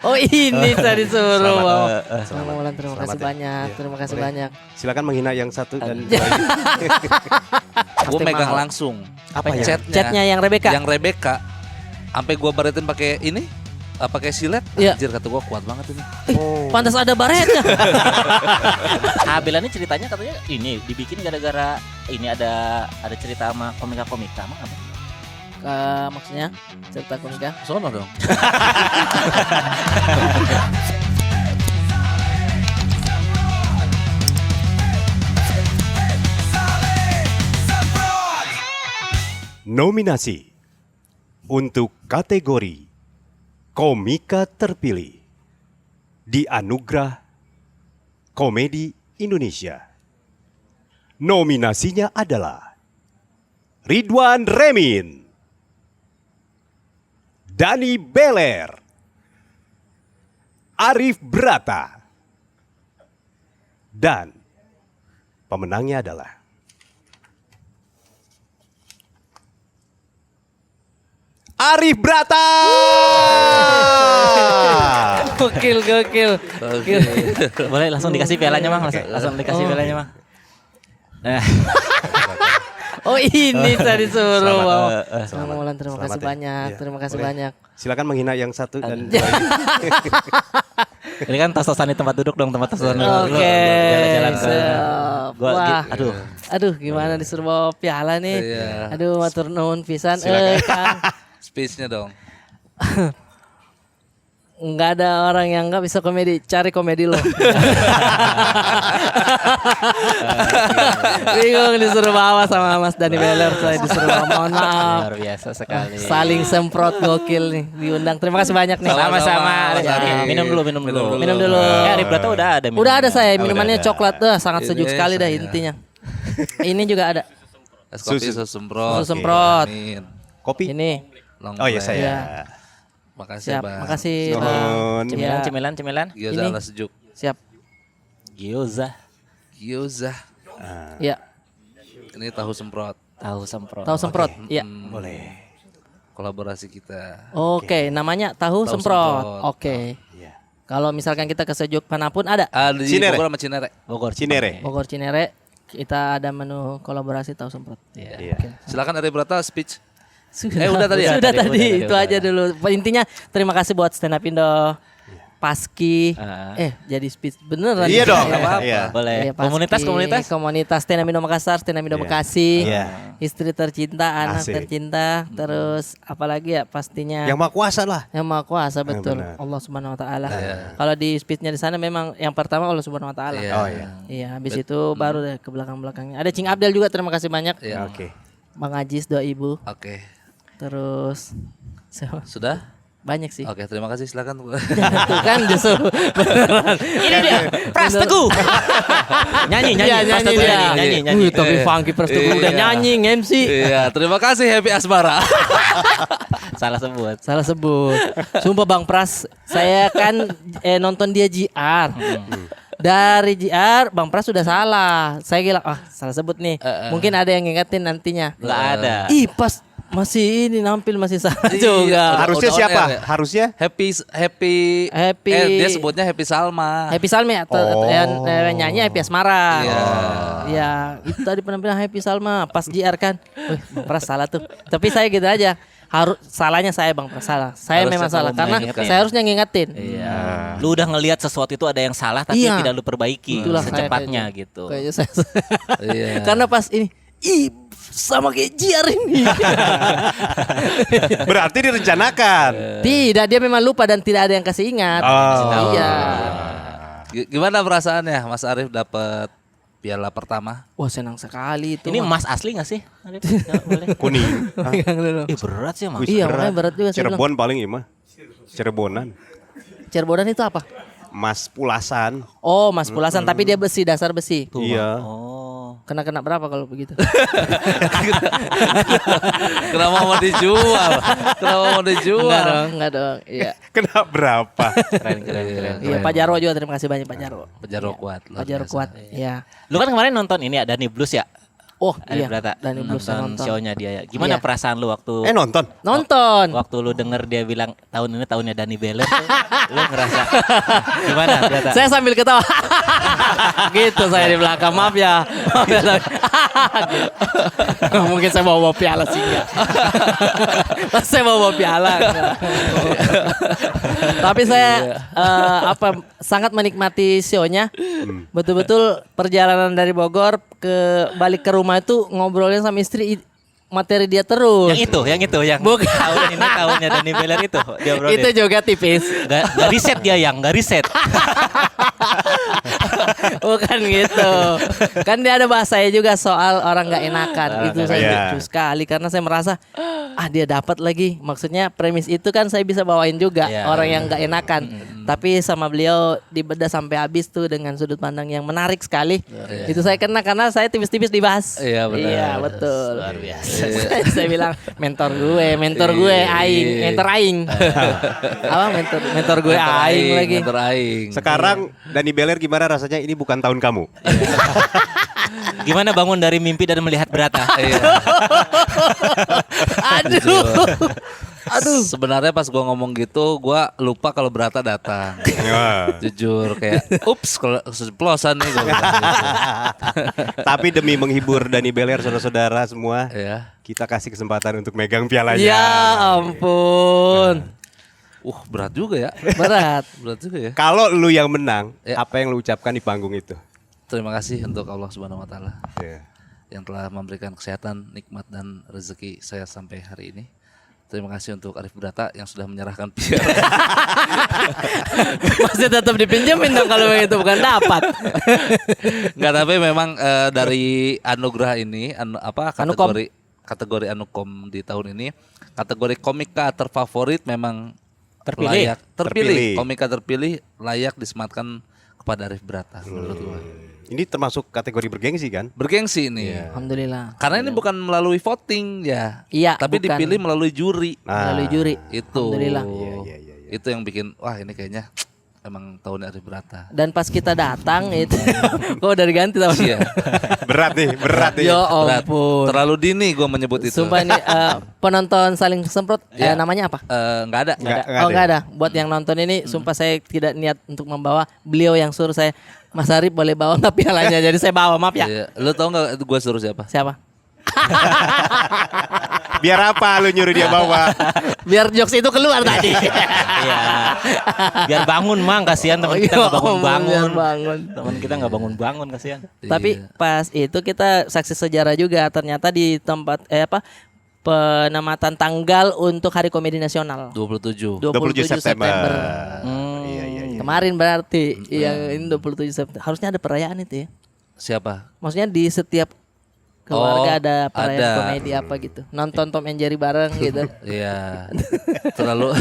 Oh ini saya disuruh. Selamat Wulan, terima kasih ya. banyak. Iya. Terima kasih Boleh. banyak. Silakan menghina yang satu dan Gue megang mahal. langsung. Apa ya? Chatnya yang Rebecca. Yang Rebecca. Sampai gue baretin pakai ini, pakai silet. Iya. Anjir kata gue kuat banget ini. Pantas ada baretnya. Bella ini ceritanya katanya ini dibikin gara-gara ini ada cerita sama komika-komika emang apa? Maksudnya cerita komika. Sono dong. Nominasi untuk kategori komika terpilih di Anugerah Komedi Indonesia. Nominasinya adalah Ridwan Remin, Dani Beler, Arif Brata, dan pemenangnya adalah Arif Brata. Gokil. Boleh langsung dikasih pialanya Mang, langsung dikasih pialanya Mang. Oh ini saya disuruh. Selamat. Wulan, terima kasih Selamat ya. banyak. Iya. Terima kasih Boleh. banyak. Silakan menghina yang satu dan Ini kan tos-tosan di tempat duduk dong, tempat tosan dulu. Oke. Jalan-jalan ke. Wah. Aduh. Gimana disuruh bawa piala nih? Iya. Aduh, matur nuwun pisan. Silakan. Kang. Space-nya dong. Enggak ada orang yang enggak bisa komedi, cari komedi lo. Bingung disuruh bawa sama Mas Dani Beler, saya disuruh bawa, mohon maaf. Luar biasa sekali. Saling semprot gokil nih diundang. Terima kasih banyak nih. Sama-sama. Ya. Minum dulu. Minum dulu. Arif Brata udah ada. Udah ada saya Oh, minumannya udah ada. coklat, sangat sejuk Ini sekali dah saya. intinya. Ini juga ada Es kopi Susu. susu semprot. Susu semprot. Amin. kopi. ini. Long Oh ya play. saya. Iya. Makasih Siap, Bang. makasih. Nuhun. Ya. Cemilan. Gyoza Ini. ala sejuk. Siap. Gyoza. Gyoza. Ya, Ini tahu semprot. Tahu semprot. tahu semprot. Iya. Boleh. Kolaborasi kita. Oke, namanya tahu Tahu semprot. semprot. Oke. Iya. Kalau misalkan kita ke sejuk manapun ada. Di Cinere. Bogor sama Cinere. Bogor. Cinere. Bogor Cinere kita ada menu kolaborasi tahu semprot. Iya. Iya. Silakan Arif Brata speech. Sudah, udah tadi ya? Sudah Udah tadi, tadi, itu udah. aja dulu. Intinya terima kasih buat Stand Up Indo, Paski. Jadi speech beneran. Iya dong. Ya. apa-apa. Iya. Boleh. Iya, Paski, Komunitas Stand Up Indo Makassar, Stand Up Indo Iya. Bekasi. Iya. Istri tercinta, anak Asik. tercinta, terus apalagi ya pastinya Yang Maha Kuasa lah. yang Maha Kuasa betul, benar. Allah Subhanahu wa taala. Kalau di speechnya di sana memang yang pertama Allah Subhanahu wa taala. Iya. Oh iya. Iya, habis itu baru deh ke belakang-belakangnya. Ada Cing Abdel juga, terima kasih banyak. Iya. Oke. Bang Ajis, doa ibu. Oke. Terus Sudah? banyak sih. Oke, terima kasih. Silakan. Tuh kan justru beneran. Ini dia. Pras Teguh. nyanyi. Iya, Pras nyanyi Teguh dia. nyanyi. Tapi funky Pras Teguh udah Iya. nyanyi MC. Iya, terima kasih Happy Asmara. Salah sebut. Salah sebut. Sumpah Bang Pras, saya kan nonton dia JR. Dari JR Bang Pras sudah salah. Saya bilang, salah sebut nih. Mungkin ada yang ngingetin nantinya. Enggak ada. Ih, pas masih ini nampil masih salah Iya. juga. Harusnya Udah on siapa? air ya? Harusnya Happy- dia sebutnya Happy Salma. Happy Salma atau Oh. yang nyanyi Happy Asmara. Iya. Ya, itu tadi penampilan Happy Salma pas JR kan. Wih, Bang Pras salah tuh. Tapi saya gitu aja. Salahnya saya Bang Pras salah. Saya Harusnya memang salah kamu karena mengingatkan. saya harusnya ngingetin. Iya. Lu udah ngelihat sesuatu itu ada yang salah tapi Iya. tidak lu perbaiki Itulah saya secepatnya kayaknya. gitu. Kayaknya saya. Iya. Karena pas ini, sama kayak JR ini. berarti direncanakan. Tidak, dia memang lupa dan tidak ada yang kasih ingat. Oh. Iya. Gimana perasaannya Mas Arif dapat piala pertama? Wah, senang sekali itu. Ini mah. emas asli gak sih? Arif? Nggak boleh. Kuning. Pegang dulu. Berat sih Mas. Wih, Iya, makanya berat juga saya bilang. Cirebon paling imah. Cirebonan. Cirebonan itu apa? Mas Pulasan. Oh, Mas Pulasan, tapi dia besi, dasar besi. Iya. Oh. Kena berapa kalau begitu? Kenapa mau dijual? Kenapa mau dijual? Enggak dong. Iya. Kena berapa? Keren. Iya, Pak Jarwo juga, terima kasih banyak Pak Jarwo. Penjara kuat. luar Pak Jarwo biasa. kuat. Iya. Lu kan kemarin nonton ini ada nih Blues ya? Oh Arif iya, Brata. Dani Blues Nonton nonton. show-nya dia ya. Gimana Iya. perasaan lu waktu Nonton. Nonton. waktu lu denger dia bilang tahun ini tahunnya Dani Beler tuh, lu ngerasa gimana Brata? Saya sambil ketawa. Gitu saya di belakang. Maaf ya. Mungkin saya bawa piala sih enggak. Saya bawa piala. Enggak. Tapi saya sangat menikmati show-nya. Betul-betul perjalanan dari Bogor ke balik ke rumah itu ngobrolin sama istri materi dia terus. Yang itu, yang Bukan. tahun ini tahunnya Dani Beler itu dia obrolin. Itu juga tipis. Gak riset dia gak riset. Bukan gitu. Kan dia ada bahasanya juga soal orang nggak enakan. Itu saya Iya. lucu sekali karena saya merasa dia dapat lagi. Maksudnya premis itu kan saya bisa bawain juga Iya. orang yang nggak enakan. Tapi sama beliau dibedah sampai habis tuh dengan sudut pandang yang menarik sekali. Itu saya kena karena saya tipis-tipis dibahas. Iya, benar. Iya betul. Luar biasa. Saya bilang mentor gue aing, mentor aing. Apa mentor gue aing lagi. Mentor aing. Sekarang Dani Beler gimana rasanya? Ini bukan tahun kamu. Gimana bangun dari mimpi dan melihat Brata? Iya. Aduh. Sebenarnya pas gua ngomong gitu, gua lupa kalau Brata datang. Ya. Jujur kayak, ups, kalau keceplosan nih gua bilang gitu. Tapi demi menghibur Dani Beler saudara-saudara semua, Ya. kita kasih kesempatan untuk megang pialanya. Ya ampun. Berat juga ya. Berat. Berat juga ya. Kalau lu yang menang, Ya. apa yang lu ucapkan di panggung itu? Terima kasih untuk Allah Subhanahu wa taala Ya. yang telah memberikan kesehatan, nikmat dan rezeki saya sampai hari ini. Terima kasih untuk Arif Brata yang sudah menyerahkan piala. Masih tetap dipinjemin dong kalau itu bukan dapat. Enggak, tapi memang dari anugerah ini Anukom. kategori Anukom di tahun ini, kategori komika terfavorit memang Terpilih. Terpilih. komika terpilih layak disematkan kepada Arif Brata menurut gua. Ini termasuk kategori bergengsi kan? Bergengsi ini. Alhamdulillah. Karena ini bukan melalui voting ya. Iya, Tapi bukan. dipilih melalui juri. Melalui juri. Itu. Alhamdulillah. Iya. Itu yang bikin wah ini kayaknya emang tahunnya Arif Brata. Dan pas kita datang itu kok udah diganti sama Iya. Berat nih. Ya Berat. ampun. Terlalu dini gue menyebut itu. Sumpah ini penonton saling semprot Iya. namanya apa? Nggak ada. Nggak ada. Buat yang nonton ini sumpah saya tidak niat untuk membawa, beliau yang suruh saya. Mas Arif boleh bawa nggak pialanya? Jadi saya bawa, maaf ya. Iya. Lu tau nggak gue suruh siapa? Siapa? Biar apa lu nyuruh dia bawa? Biar jokes itu keluar tadi. Iya. Biar bangun mang, kasihan teman kita nggak bangun-bangun. Biar bangun. Teman kita nggak bangun-bangun, kasihan. Tapi Iya. pas itu kita saksi sejarah juga ternyata di tempat penamatan tanggal untuk Hari Komedi Nasional 27. 27 September. Hmm, Iya. Kemarin berarti yang ini 27 September. Harusnya ada perayaan itu ya. Siapa? Maksudnya di setiap keluarga ada perayaan ada. komedi apa gitu. Nonton Tom and Jerry bareng gitu. Iya. Terlalu.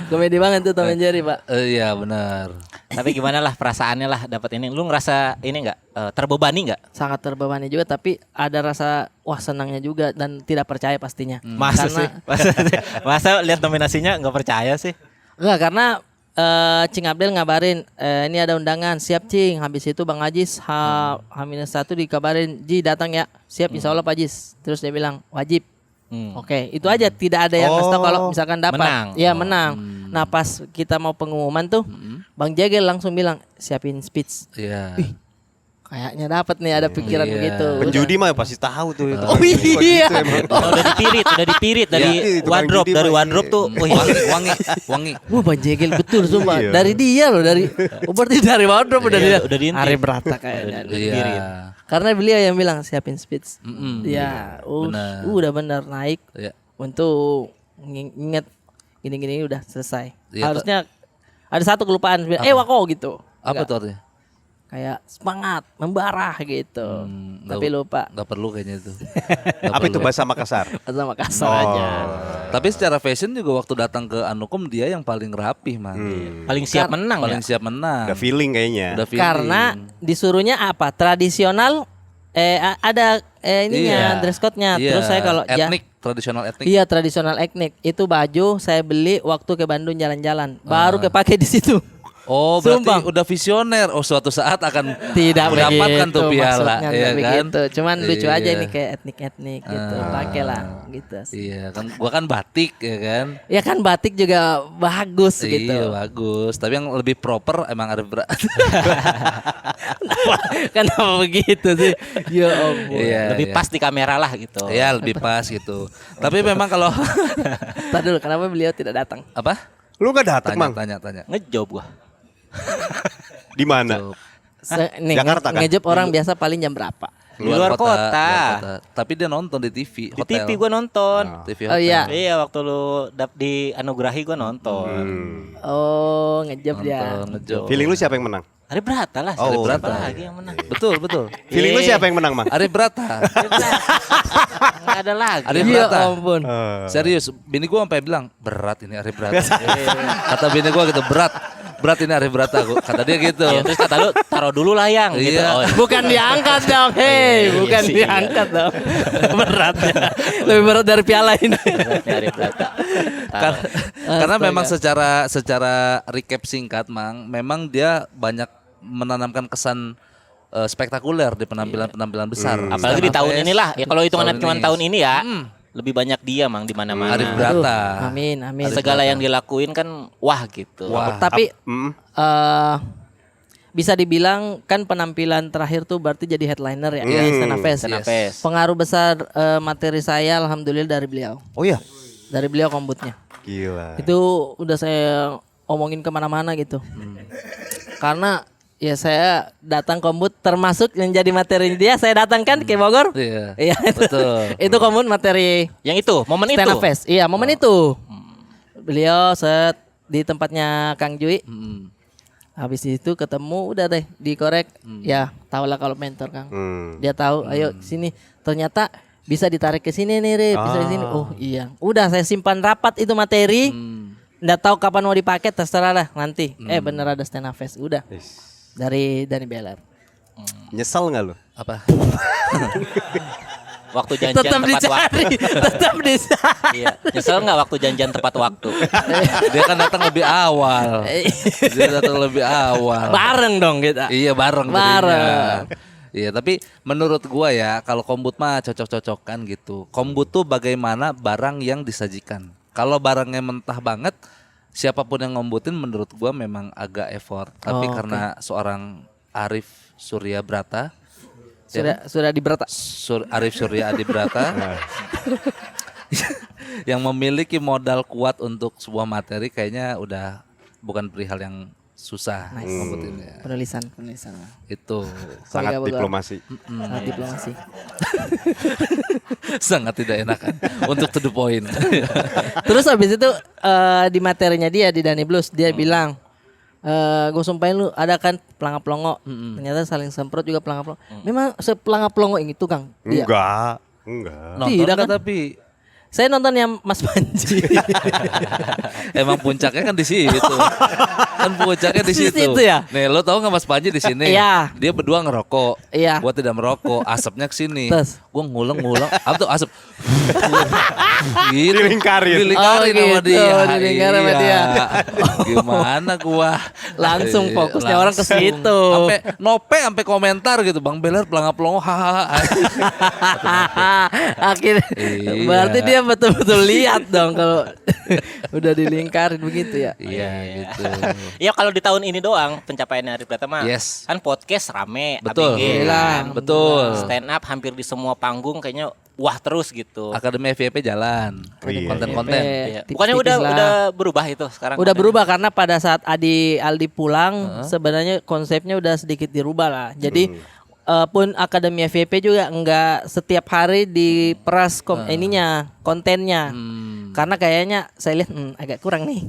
Komedi banget tuh Tom and Jerry, Pak. Iya benar. Tapi gimana lah perasaannya lah dapat ini? Lu ngerasa ini nggak terbebani nggak? Sangat terbebani juga tapi ada rasa wah senangnya juga dan tidak percaya pastinya. Masa Karena- sih? Masa lihat nominasinya nggak percaya sih? Enggak, karena Cing Abdel ngabarin ini ada undangan, siap Cing. Habis itu Bang Ajis H-1 dikabarin, Ji datang ya. Siap insya Allah Pak Ajis. Terus dia bilang wajib. Oke, itu aja, tidak ada yang ngasih tahu kalau misalkan dapat. Menang. Iya, menang. Nah, pas kita mau pengumuman tuh Bang Jegel langsung bilang siapin speech. Iya. Kayaknya dapat nih, ada pikiran Iya. begitu. Penjudi mah pasti tahu tuh itu. Oh iya. Udah dipirit dari Iya, tukang wardrobe, judi dari mah wardrobe ini. tuh. Wih, Wangi. Wah, Bang Jegel betul sumpah. Iya. Dari dia loh, berarti dari wardrobe udah dia. udah diintip. Hari berata kayaknya. Iya. Karena beliau yang bilang siapin speech. Mm-mm. Ya, Benar. udah benar naik Iya. untuk inget gini-gini udah selesai. Iya, Harusnya ada satu kelupaan. Wako gitu. Apa Enggak. tuh artinya? Kayak semangat, membara gitu. Tapi lupa. Nggak perlu kayaknya itu. Apa itu bahasa Makassar? Sama kasar aja. Tapi secara fashion juga waktu datang ke Anukom dia yang paling rapih man. paling siap menang ya. Paling siap menang. Udah feeling kayaknya. Udah feeling. Karena disuruhnya apa? Tradisional ada ininya dress code-nya. Iya, Terus saya kalau etnik, tradisional etnik. Iya, tradisional etnik. Itu baju saya beli waktu ke Bandung jalan-jalan. Baru kepake di situ. Oh, berarti Sumpah. udah visioner. Oh, suatu saat akan Tidak mendapatkan begitu, tuh piala, maksudnya ya tidak kan? begitu. Cuman lucu aja Iya. nih kayak etnik-etnik gitu, pakailah gitu. Iya, kan gua kan batik ya kan. Ya kan batik juga bagus gitu. Iya, bagus. Tapi yang lebih proper emang Arif Brata. Kenapa begitu sih? Ya ampun. Iya, Lebih iya. pas di kamera lah gitu. Iya, lebih pas gitu. Tapi memang kalau Tadi dulu kenapa beliau tidak datang? apa? Lu gak datang, Mang? Tanya. Ngejob gua. Di mana? Nih, Jakarta kan? ngejob orang biasa paling jam berapa? Di luar kota. luar kota. Tapi dia nonton di TV, Di hotel. TV gua nonton. TV Oh, hotel. iya. Iya, waktu lu di anugerahi gua nonton. Oh, ngejob dia. Nonton, ngejob. Feeling lu siapa yang menang? Arif Brata lah. Oh, Arif Brata. lagi yang menang. Betul. Feeling lu siapa yang menang, Mang? Arif Brata. Nggak ada lagi. Arif Ya Brata. ampun. Serius, bini gua sampai bilang berat ini Arif Brata. Kata bini gua gitu, berat ini Arif Brata. Kata dia gitu. Iya, terus kata lu taruh dulu lah yang gitu. Iya. Oh, Bukan diangkat dong, hei, bukan sih, diangkat dong. Beratnya, lebih berat dari piala ini. beratnya Arif Brata. Karena memang secara recap singkat, Mang, memang dia banyak menanamkan kesan spektakuler di penampilan besar. Apalagi di tahun Fest, inilah. Ya kalau hitungannya tahun cuma ini. tahun ini ya. Lebih banyak dia Mang di mana-mana. Arif Brata. Amin, amin. Segala yang dilakuin kan wah gitu. Wah. Tapi bisa dibilang kan penampilan terakhir tuh berarti jadi headliner ya di Stena Fest. Stena Fest. Pengaruh besar materi saya alhamdulillah dari beliau. Oh iya. Dari beliau kombutnya. Gila. Itu udah saya omongin kemana-mana gitu. Karena ya saya datang kombut termasuk yang jadi materi dia saya datangkan ke Bogor. Iya. Iya itu. Betul. Itu kombut materi Yang itu, momen Stena itu. Fest. Iya, momen itu. Beliau set di tempatnya Kang Jui. Habis itu ketemu udah deh dikorek. Ya, tahulah kalau mentor Kang. Dia tahu, ayo sini. Ternyata bisa ditarik ke sini nih, Rip. Bisa di sini. Oh, iya. Udah saya simpan rapat itu materi. Nggak tahu kapan mau dipakai, terserah lah nanti. Bener ada Stena Fest. Udah. Dari Dani Beler. Nyesel nggak lu? Apa? Waktu janjian Tetap tepat waktu. dicari, tetap dicari. Iya. Nyesel nggak waktu janjian tepat waktu? Dia kan datang lebih awal. Dia datang lebih awal. Bareng dong kita. Iya, bareng. Bareng. jadinya. Iya, tapi menurut gua ya kalau kombut mah cocok-cocokan gitu. Kombut tuh bagaimana barang yang disajikan. Kalau barangnya mentah banget, siapapun yang ngombutin menurut gua memang agak effort. Tapi karena seorang Arif Surya Brata, Sudah diberata. Arif Surya Adi Brata yang memiliki modal kuat untuk sebuah materi kayaknya udah bukan perihal yang susah ngombutinnya. Penulisan. Itu Sangat Bogor. diplomasi. Sangat diplomasi. sangat tidak enakan untuk to the point. Terus habis itu di materinya dia di Dani Blues dia bilang gue sumpahin lu ada kan pelangap-pelongo. Ternyata saling semprot juga pelangap-pelongo. Memang sepelangap-pelongo yang itu Kang? Dia. Enggak. Nonton Tidak nggak kan? tapi Saya nonton yang Mas Panji. emang puncaknya kan di situ. Kan puncaknya di Di situ. situ ya? Nih, lo tau nggak Mas Panji di sini? Iya. Dia berdua ngerokok. Iya. Gua tidak merokok. Asapnya ke sini. Terus? Gua ngulang. Apa tuh asap? Gitu. Dilingkarin. Dilingkarin Oh, sama gitu. dia. Dilingkarin sama dia. Gimana gua? Langsung fokusnya orang ke situ. Sampai komentar gitu. Bang Beler pelangap-pelongo hahaha. Akhirnya Iya. berarti dia betul-betul lihat dong kalau udah dilingkarin begitu ya. Iya gitu. Ya kalau di tahun ini doang pencapaiannya Arif Brata mah. Yes. Kan podcast rame, Betul. ABG, kan. Betul. Stand up hampir di semua panggung kayaknya wah terus gitu. Akademi FYP jalan. Iya. Konten-konten. Iya. Tipis-tipis Bukannya lah. udah berubah itu sekarang? Udah berubah karena pada saat Aldi pulang sebenarnya konsepnya udah sedikit dirubah lah. Jadi pun Akademi FYP juga enggak setiap hari diperas kontennya. Karena kayaknya saya lihat agak kurang nih.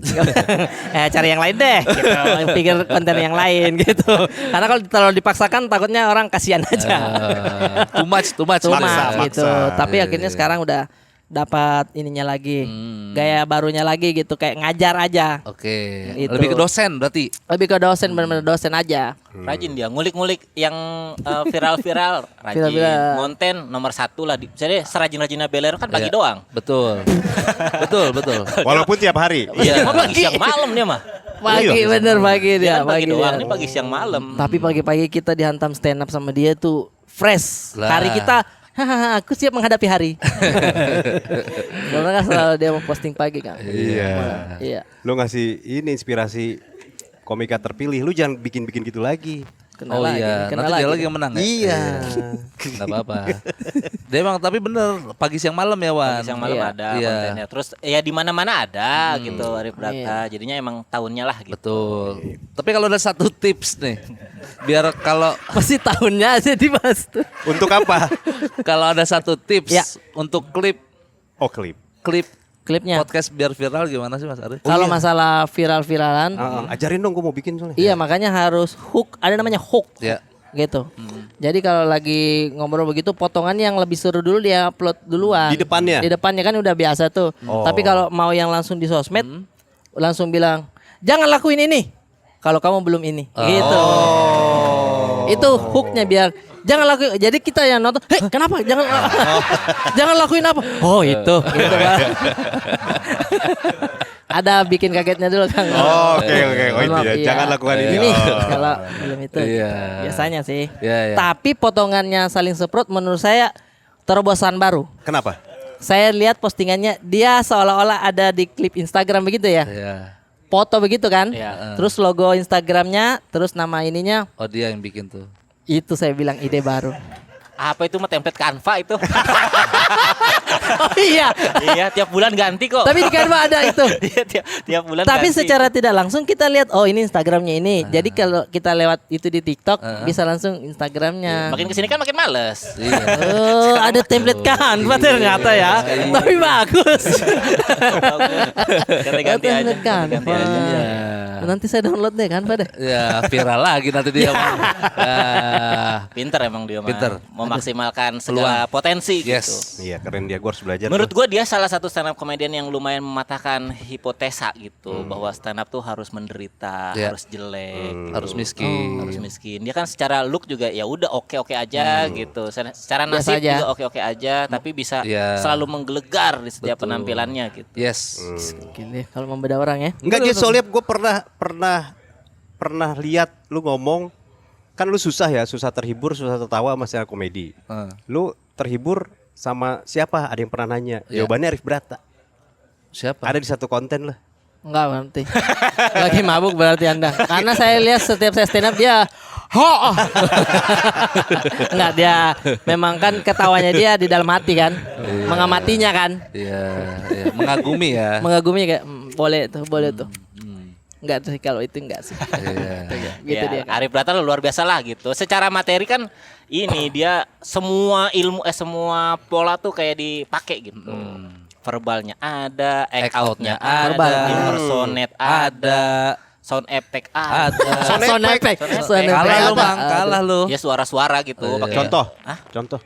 Cari yang lain deh gitu. Pikir konten yang lain gitu. Karena kalau dipaksakan takutnya orang kasihan aja. Too much. Cuma Maksa. gitu. Tapi Iya, akhirnya iya. sekarang udah dapat ininya lagi. Gaya barunya lagi gitu kayak ngajar aja. Oke. Itu. Lebih ke dosen berarti. Lebih ke dosen benar-benar dosen aja. Rajin dia ngulik-ngulik yang viral-viral. Rajin. Viral-viral. Konten nomor 1 lah. Jadi serajin-rajinnya Beler kan pagi Iya. doang. Betul. Betul. Walaupun tiap hari. Iya, pagi siang malam dia mah. Pagi bener pagi Dia dia. kan pagi doang, dia. ini pagi siang malam. Tapi pagi-pagi kita dihantam stand up sama dia tuh fresh. Lah. Hari kita, hahaha, aku siap menghadapi hari. Karena kan selalu dia mau posting pagi kan. Iya. Lu ngasih ini inspirasi komika terpilih. Lu jangan bikin-bikin gitu lagi. Kena Oh lagi, iya, kena nanti dia lagi. lagi yang menang ya. Iya. Enggak apa-apa. Dia emang tapi bener pagi siang malam ya Wan. Pagi siang malam Iya. ada Iya. kontennya. Terus ya di mana-mana ada gitu Arif Brata. Jadinya emang tahunnya lah gitu. Betul. Tapi kalau ada satu tips nih, biar kalau Masih tahunnya aja dibahas tuh. Untuk apa? kalau ada satu tips Ya. untuk klip Oh, klip. Klipnya. podcast biar viral gimana sih Mas Arif? Kalau masalah viral-viralan, Ajarin dong, gue mau bikin soalnya. iya makanya harus hook. Ada namanya hook. Ya. Gitu. Jadi kalau lagi ngobrol begitu, potongan yang lebih seru dulu dia upload duluan. Di depannya? Di depannya kan udah biasa tuh. Oh. Tapi kalau mau yang langsung di sosmed, langsung bilang jangan lakuin ini. Kalau kamu belum ini, gitu. Itu hooknya biar jangan lakuin. Jadi kita yang nonton, hei kenapa? Jangan lakuin apa? Oh itu, gitu kan. Ada bikin kagetnya dulu Kang. Oh, oke. Oh, Mohon itu maaf, ya. iya. Jangan lakukan ini. Ini Oh. kalau belum itu. Iya. Biasanya sih. Iya, iya. Tapi potongannya saling semprot menurut saya terobosan baru. Kenapa? Saya lihat postingannya dia seolah-olah ada di klip Instagram begitu ya. Iya. Foto begitu kan. Iya. Terus logo Instagramnya, terus nama ininya. Oh dia yang bikin tuh. Itu saya bilang ide baru. Apa itu mah template Canva itu. Oh iya. Iya, tiap bulan ganti kok. Tapi di Canva ada itu. Iya, tiap bulan Tapi ganti. secara tidak langsung kita lihat oh ini Instagramnya ini. Jadi kalau kita lewat itu di TikTok bisa langsung Instagramnya. Makin kesini kan makin males. Iya. Oh, ada template Canva ternyata ya. Tapi bagus. Ganti-ganti aja. Template Canva. Ganti aja. Iya. Nanti saya download deh Canva deh. Ya viral lagi nanti dia. Ya. Pinter emang dia mah. Pinter. Memaksimalkan segala potensi Yes. gitu. Iya, keren dia. Gue harus belajar. Menurut tuh. gue dia salah satu stand up komedian yang lumayan mematahkan hipotesa gitu bahwa stand up tuh harus menderita, Ya. harus jelek, Harus miskin. harus miskin. Dia kan secara look juga ya udah oke aja gitu. Secara Biasa nasib aja. juga oke aja, tapi bisa Ya. selalu menggelegar di setiap Betul. penampilannya gitu. Yes. Gini kalau membeda orang ya. Enggak, Jess, soalnya gue pernah lihat lu ngomong, kan lu susah terhibur, susah tertawa sama stand up komedi. Lu terhibur sama siapa? Ada yang pernah nanya. Iya. Jawabannya Arif Brata. Siapa? Ada di satu konten lah. Enggak berarti. Lagi mabuk berarti Anda. Karena saya lihat setiap saya stand up dia Enggak, dia memang kan ketawanya dia di dalam hati kan. Mengamatinya kan. Iya, iya. Mengagumi ya. Mengagumi kayak boleh tuh. Enggak sih kalau itu enggak sih. Iya. Gitu Ya, dia. Kan. Arif Brata luar biasa lah gitu. Secara materi kan ini dia semua ilmu semua pola tuh kayak dipakai gitu. Verbalnya ada, act outnya ada, Verbal. impersonate ada, sound effect ada. Sound effect. Sound effect. Kalah lu Ada. bang, kalah lu. Ya suara-suara gitu. pakai- Contoh. Hah? Contoh.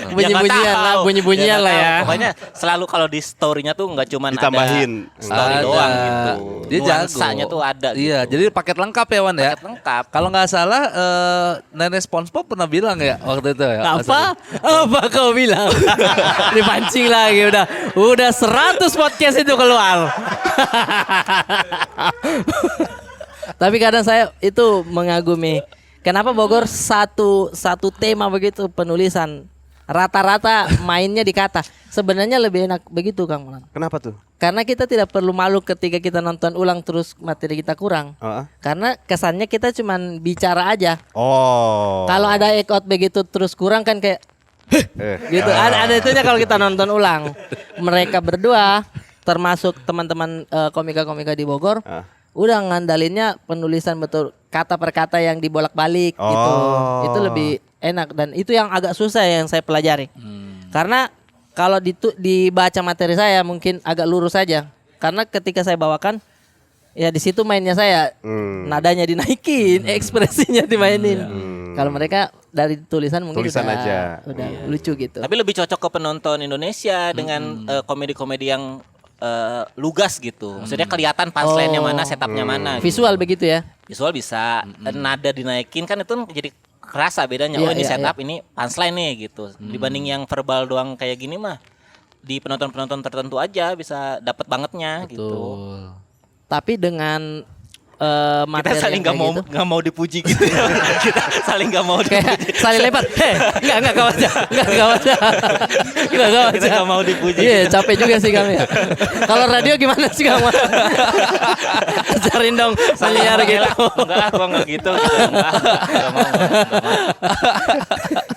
Bunyi-bunyian Ya, nggak lah, tahu. bunyi-bunyian Ya, lah nggak ya. tahu. Pokoknya selalu kalau di story-nya tuh nggak cuman Ditambahin. ada story Ada. doang gitu. Dia Nuansanya jago. tuh ada Iya, gitu. jadi paket lengkap ya Wan ya. Paket lengkap. Kalau nggak salah Nenek SpongeBob pernah bilang ya waktu itu ya. Apa? Apa kau bilang? Dipancing lagi udah 100 podcast itu keluar. Tapi kadang saya itu mengagumi. Kenapa Bogor satu tema begitu penulisan rata-rata mainnya di kata. Sebenarnya lebih enak begitu Kang Mulan. Kenapa tuh? Karena kita tidak perlu malu ketika kita nonton ulang terus materi kita kurang. Heeh. Karena kesannya kita cuman bicara aja. Oh. Kalau ada act out begitu terus kurang kan kayak gitu. Ada itunya kalau kita nonton ulang. Mereka berdua termasuk teman-teman komika-komika di Bogor udah ngandalinnya penulisan betul kata per kata yang dibolak-balik gitu. Itu lebih enak dan itu yang agak susah yang saya pelajari. Karena kalau dibaca materi saya mungkin agak lurus saja. Karena ketika saya bawakan ya di situ mainnya saya nadanya dinaikin, ekspresinya dimainin. Kalau mereka dari tulisan mungkin Tulisan aja. udah lucu gitu. Tapi lebih cocok ke penonton Indonesia dengan komedi-komedi yang lugas gitu. Maksudnya kelihatan punchline-nya mana, setupnya mana. Visual begitu ya. Visual bisa, nada dinaikin kan itu jadi kerasa bedanya. Iya, Oh ini iya, setup, ini punchline nih gitu. Dibanding yang verbal doang kayak gini mah di penonton-penonton tertentu aja bisa dapat bangetnya gitu. Betul. Tapi dengan Kita materi saling yang kayak gitu, nggak mau dipuji gitu ya. Kita saling nggak mau kayak dipuji. saling lempar. Enggak gawat aja. Enggak gawat aja. Enggak gawat Kita aja. nggak mau dipuji. Iya, capek juga sih kami. Kalau radio gimana sih kamu? Ajarin dong menyiar gitu. Enggak, gua enggak gitu. Enggak mau.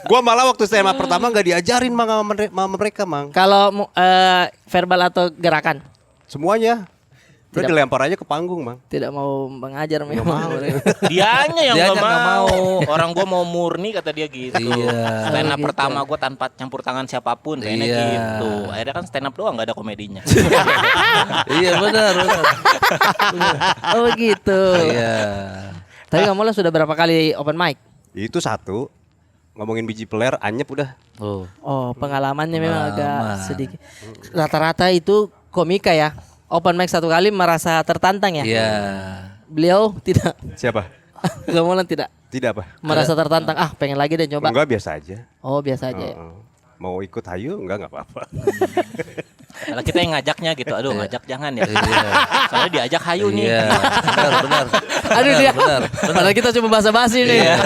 Gua malah waktu SMA pertama nggak diajarin mang sama mereka mang. Kalau verbal atau gerakan Semuanya. Udah dilempar aja ke panggung mang. tidak mau mengajar memang. Dianya yang Dianya nggak nggak mau. mau. Orang gua mau murni kata dia gitu. Iya. Stand up Gitu. pertama gua tanpa campur tangan siapapun kayaknya Iya. gitu. Akhirnya kan stand up doang nggak ada komedinya. Iya benar. Oh gitu. Iya. Tapi kamu lah sudah berapa kali open mic? Itu satu. Ngomongin biji peler, anyep udah. Oh. Oh, pengalamannya memang Pengalaman. agak sedikit. Rata-rata itu komika ya. Open mic satu kali merasa tertantang ya. Iya. Beliau tidak. Siapa? Kamu lah tidak Tidak apa? merasa tertantang. Ah, pengen lagi deh coba. Enggak, biasa aja. Oh, biasa aja. Ya. Mau ikut hayu enggak apa-apa. Kalau kita yang ngajaknya gitu, aduh ngajak jangan ya. Soalnya diajak hayu nih. Iya. Benar. Aduh dia. Benar. Padahal kita cuma basa-basi nih. Iya.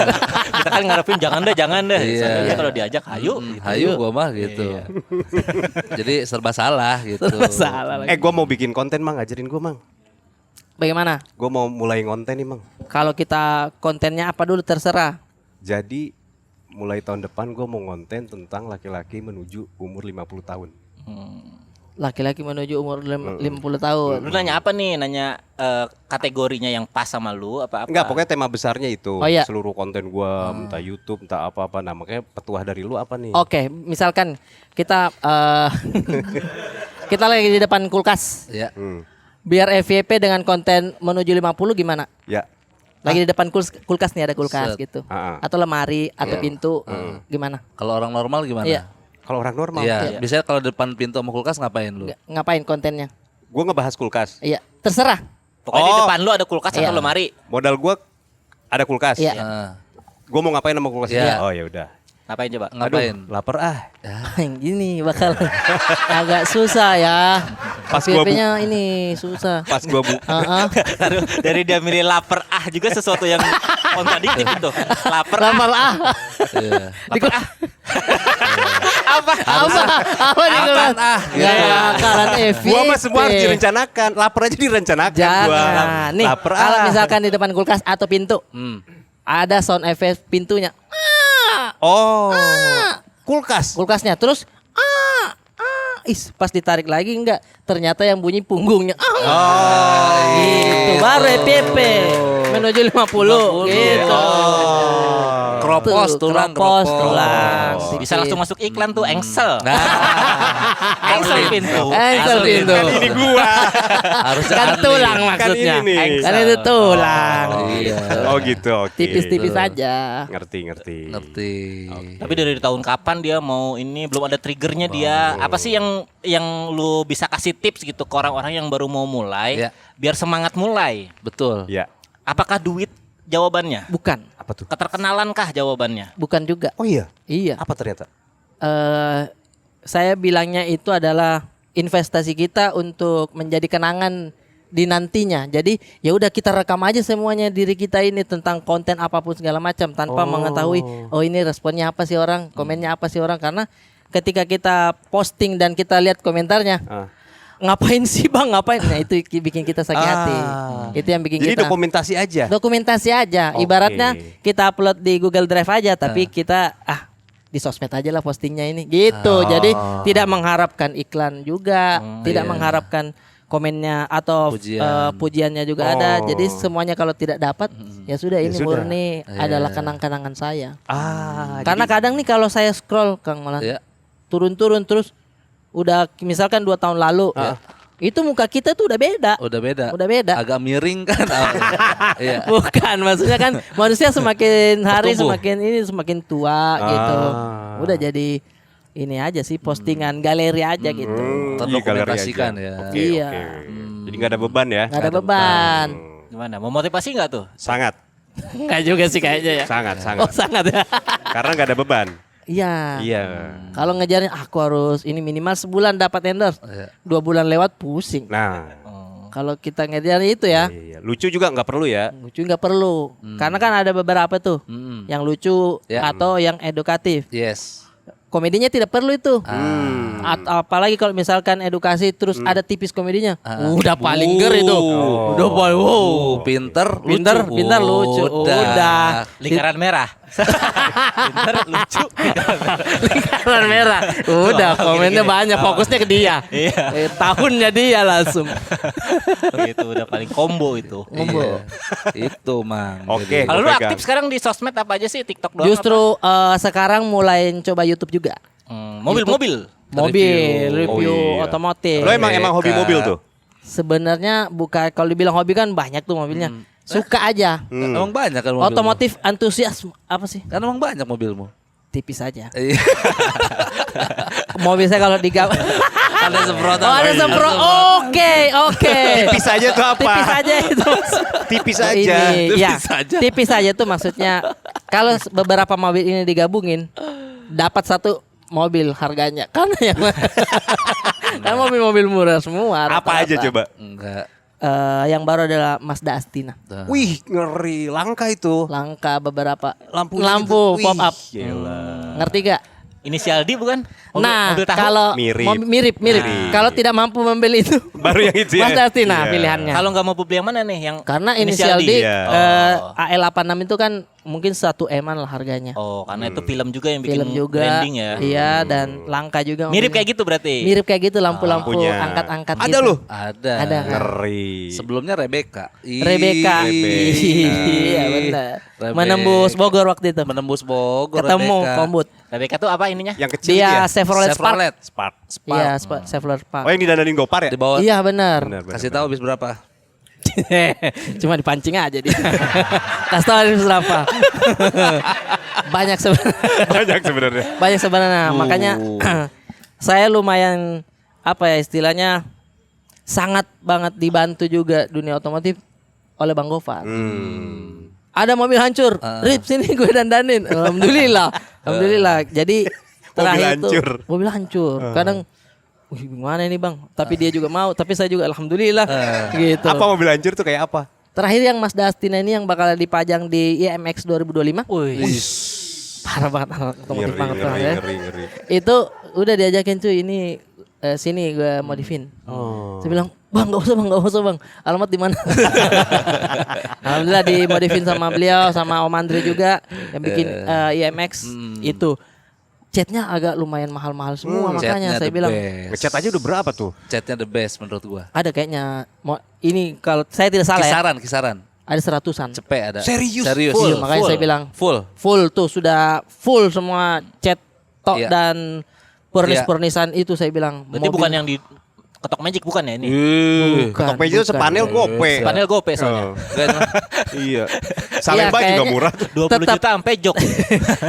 Kita kan ngarepin jangan deh. Iya. Soalnya kalau diajak hayu. Hayu gua mah gitu. Jadi serba salah gitu. Salah lagi. Gua mau bikin konten mang, ajarin gua mang. Bagaimana? Gua mau mulai ngonten nih mang. Kalau kita kontennya apa dulu terserah. Jadi mulai tahun depan gua mau ngonten tentang laki-laki menuju umur 50 tahun. Laki-laki menuju umur 50 tahun. Lu nanya apa nih? Nanya kategorinya yang pas sama lu apa-apa? Enggak, pokoknya tema besarnya itu. Oh, iya. Seluruh konten gua, entah YouTube, entah apa-apa. Nah, makanya petuah dari lu apa nih? Oke, misalkan kita kita lagi di depan kulkas. Ya. Biar FYP dengan konten menuju 50 gimana? Ya. Lagi di depan kulkas nih, ada kulkas Set. gitu. Ah. Atau lemari atau pintu. Gimana? Kalau orang normal gimana? Iya. Kalau orang normal, Iya. Biasanya kalau depan pintu sama kulkas ngapain lu? Ngapain kontennya? gua ngebahas kulkas. Iya, terserah. Pokoknya di Oh. depan lu ada kulkas Iya. atau lemari. Modal gua ada kulkas. Iya. Ah, Gua mau ngapain sama kulkas? Iya. Oh ya udah. Ngapain coba? ngapain? Lapar ah. Yang gini bakal agak susah ya. Pas gua FYP-nya ini susah. Pas gua Heeh. Aduh, dari dia milih lapar juga sesuatu yang kontradiktif itu. Lapar Lamar Iya. apa? Apa nih Apaan ah? Enggak bakalan FYP. gua mah semua harus direncanakan. Lapar aja direncanakan gua. Jangan. Nih, Lapar kalau misalkan di depan kulkas atau pintu, ada sound effect pintunya. Oh. Kulkas. Kulkasnya terus pas ditarik lagi enggak, ternyata yang bunyi punggungnya. Gitu. Baru FYP menuju 50 gitu. Kropos tulang, Kropos kropos. tulang. Bisa langsung masuk iklan tuh Engsel. Nah, Engsel pintu. Engsel pintu. Ini gua. harusnya Kan Arli. tulang maksudnya. ini nih. Kan itu tulang. Iya. Oh gitu. Oke. Tipis-tipis aja. Ngerti. Ngerti. Tapi dari tahun kapan dia mau ini belum ada triggernya dia. Apa sih yang lu bisa kasih tips gitu ke orang-orang yang baru mau mulai Ya. biar semangat mulai? Betul. Ya. Apakah duit jawabannya? Bukan. Apa tuh? Keterkenalan kah jawabannya? Bukan juga. Oh iya. Iya. Apa ternyata? Saya bilangnya itu adalah investasi kita untuk menjadi kenangan di nantinya. Jadi ya udah kita rekam aja semuanya diri kita ini tentang konten apapun segala macam tanpa mengetahui oh ini responnya apa sih orang, komennya apa sih orang, karena ketika kita posting dan kita lihat komentarnya ngapain sih bang, ngapain, nah itu bikin kita sakit hati. Itu yang bikin Jadi kita dokumentasi aja. dokumentasi aja. Oke. Ibaratnya kita upload di Google Drive aja, tapi kita di sosmed aja lah postingnya ini gitu. Jadi tidak mengharapkan iklan juga, tidak mengharapkan komennya atau Pujian. pujiannya juga ada. Jadi semuanya kalau tidak dapat ya sudah, ini sudah. murni adalah kenang-kenangan saya. Jadi- Karena kadang nih kalau saya scroll Kang Malan Ya. turun-turun terus udah misalkan 2 tahun lalu itu muka kita tuh udah beda. Udah beda. Udah beda. Agak miring kan. Iya. Bukan, maksudnya kan manusia semakin hari Bertumbuh. semakin tua gitu. Udah jadi ini aja sih postingan galeri aja gitu. Terdokumentasikan Di galeri ya. aja. Oke, Iya. oke. Jadi nggak ada beban ya? Gak ada beban. Gimana? Mau motivasi nggak tuh? Sangat, Enggak juga sih kayaknya ya. sangat, Oh sangat. sangat ya. Karena nggak ada beban. Iya. Iya. Kalau ngejarin aku harus ini minimal sebulan dapat endorse. Iya. 2 bulan lewat pusing. Nah, Kalau kita ngejar itu ya, iya. Lucu juga nggak perlu ya. lucu nggak perlu. Karena kan ada beberapa tuh yang lucu Ya. atau yang edukatif. Yes. Komedinya tidak perlu itu. Apalagi kalau misalkan edukasi terus ada tipis komedinya. Udah paling ger itu. Udah paling Pinter, Pinter, lucu. pinter, lucu. Udah. Lingkaran merah. Pinter, lucu. Lingkaran merah. Udah komennya banyak, fokusnya ke dia. Iya. Tahunnya dia langsung. Gitu udah paling combo itu. Iya. Itu mang. Oke. Kalau lu Gua pegang. aktif sekarang di sosmed apa aja sih? TikTok doang? Justru sekarang mulai coba YouTube juga. Mobil-mobil. Mobil, review Oh, iya. otomotif. Lo emang hobi mobil tuh? Sebenarnya bukan, kalau dibilang hobi kan banyak tuh mobilnya. Suka aja. Emang banyak kan mobilmu? Otomotif antusias apa sih? Kan emang banyak mobilmu. Tipis aja. Iya. Mobil saya kalau digab Ada semprotan. Oh, ada semprot. Oke. Tipis aja tuh apa? Tipis aja itu. Tipis aja. Ini, ya, Tipis aja. tipis aja tuh maksudnya. Kalau beberapa mobil ini digabungin, dapat satu mobil harganya. Karena yang kan mobil-mobil murah semua. Apa aja rata-rata. coba? Enggak. Yang baru adalah Mazda Astina. Wih, ngeri, langka itu. Langka beberapa Lampu pop up. Gila. Ngerti gak? Inisial D bukan? Nah, mobil tahu. kalau Mirip. mirip. Kalau tidak mampu membeli itu, Baru yang itu ya. Mazda Astina Iya. pilihannya. Kalau nggak mau beli yang mana nih? Yang Karena inisial D, Iya. AL86 itu kan mungkin 1 M-an lah harganya. Oh, karena itu film juga yang bikin Film juga, branding ya. iya, dan langka juga. Mirip mobilnya. kayak gitu berarti. Mirip kayak gitu, lampu-lampu Lampunya. angkat-angkat. Ada gitu. loh. Ada. Ada kan? Ngeri. Sebelumnya Rebecca. Rebecca. Iya benar. Rebecca. Menembus Bogor waktu itu. Menembus Bogor. Ketemu Rebecca. Kombut. Rebecca tuh apa ininya? Yang kecil Dia dia. Chevrolet Spark. Chevrolet. Spark. Iya, Chevrolet Spark. Oh, yang didandanin Gopar ya? Di bawah. Iya benar. Benar, benar, Kasih benar. tahu habis berapa? Cuma dipancing aja dia. Kasih tahu habis berapa. Banyak sebenarnya. Banyak sebenarnya. Banyak sebenarnya. Makanya saya lumayan apa ya istilahnya sangat banget dibantu juga dunia otomotif oleh Bang Gofar. Ada mobil hancur, Rip sini gue dandanin. Alhamdulillah. Jadi terakhir hancur. tuh mobil hancur. Kadang wih gimana ini Bang? Tapi dia juga mau, tapi saya juga alhamdulillah gitu. Apa mobil hancur tuh kayak apa? Terakhir yang Mazda Astina ini yang bakal dipajang di IMX 2025. Wih. Parah banget anak otomotif banget kan, ya. ngeri. Itu udah diajakin cuy ini sini gue modifin. Saya bilang, "Bang, enggak usah, Bang. Alamat di mana?" Alhamdulillah dimodifin sama beliau sama Om Andre juga yang bikin IMX itu. Catnya agak lumayan mahal-mahal semua makanya Catnya saya the bilang best. Ngecat aja udah berapa tuh? Catnya the best menurut gua. ada kayaknya ini kalau saya tidak salah ya Kisaran. ada 100-an. Cepet ada. Serius? Serius. Iya, makanya saya bilang Full. tuh sudah full semua cat tok Iya. dan pernisan itu saya bilang. Berarti mobil- bukan yang di Ketok Magic bukan ya ini? Bukan, Ketok meja itu bukan. sepanel gope. Panel gope soalnya. Iya. Salemba juga kayaknya- murah. 20 juta sampai jok.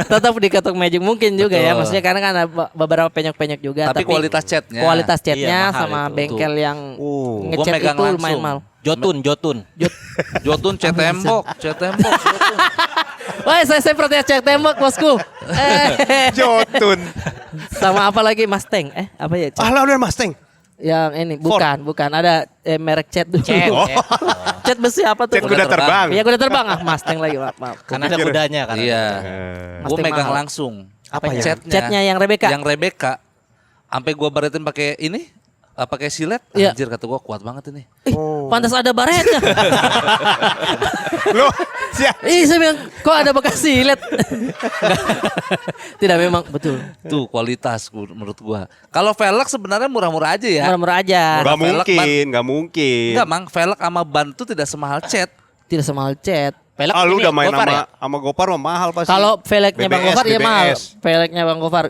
Tetap di Ketok Magic mungkin juga ya. Betul. Maksudnya karena kan ada beberapa penyok-penyok juga. Tapi kualitas catnya. Kualitas catnya Iya, mahal sama itu. bengkel yang Oh. Gua ngecat megang itu langsung. lumayan mahal. Jotun. Jotun cat tembok. Wah, saya protes cat tembok bosku. Jotun. Sama apa lagi Mustang? Apa ya? Cat? Alah udah Mustang. Yang ini bukan ada merek cat dulu. Cat. Oh. Ya. Cat besi apa tuh? Cat kuda terbang. Iya kuda terbang Mustang lagi maaf. Karena ada kudanya kan. Iya. Gua Mustang megang mahal. langsung. Apa ya? Catnya yang Rebecca. Yang Rebecca. Sampai gua baretin pakai ini, pakai silet. Iya. Anjir kata gua kuat banget ini. Pantas ada baretnya. Loh, siap. Saya bilang kok ada bekas silet. Tidak memang betul. Tuh kualitas menurut gua. Kalau velg sebenarnya murah-murah aja ya. Murah-murah aja. Gak velg, mungkin, gak mungkin. Enggak, Mang, velg sama ban tuh tidak semahal cat. Tidak semahal cat. Pelek Ah, lu ini udah main Gopar sama ya? sama Gopar mah mahal pasti. Kalau velgnya Bang BBS, Gofar ya mahal. BBS. Velgnya Bang Gofar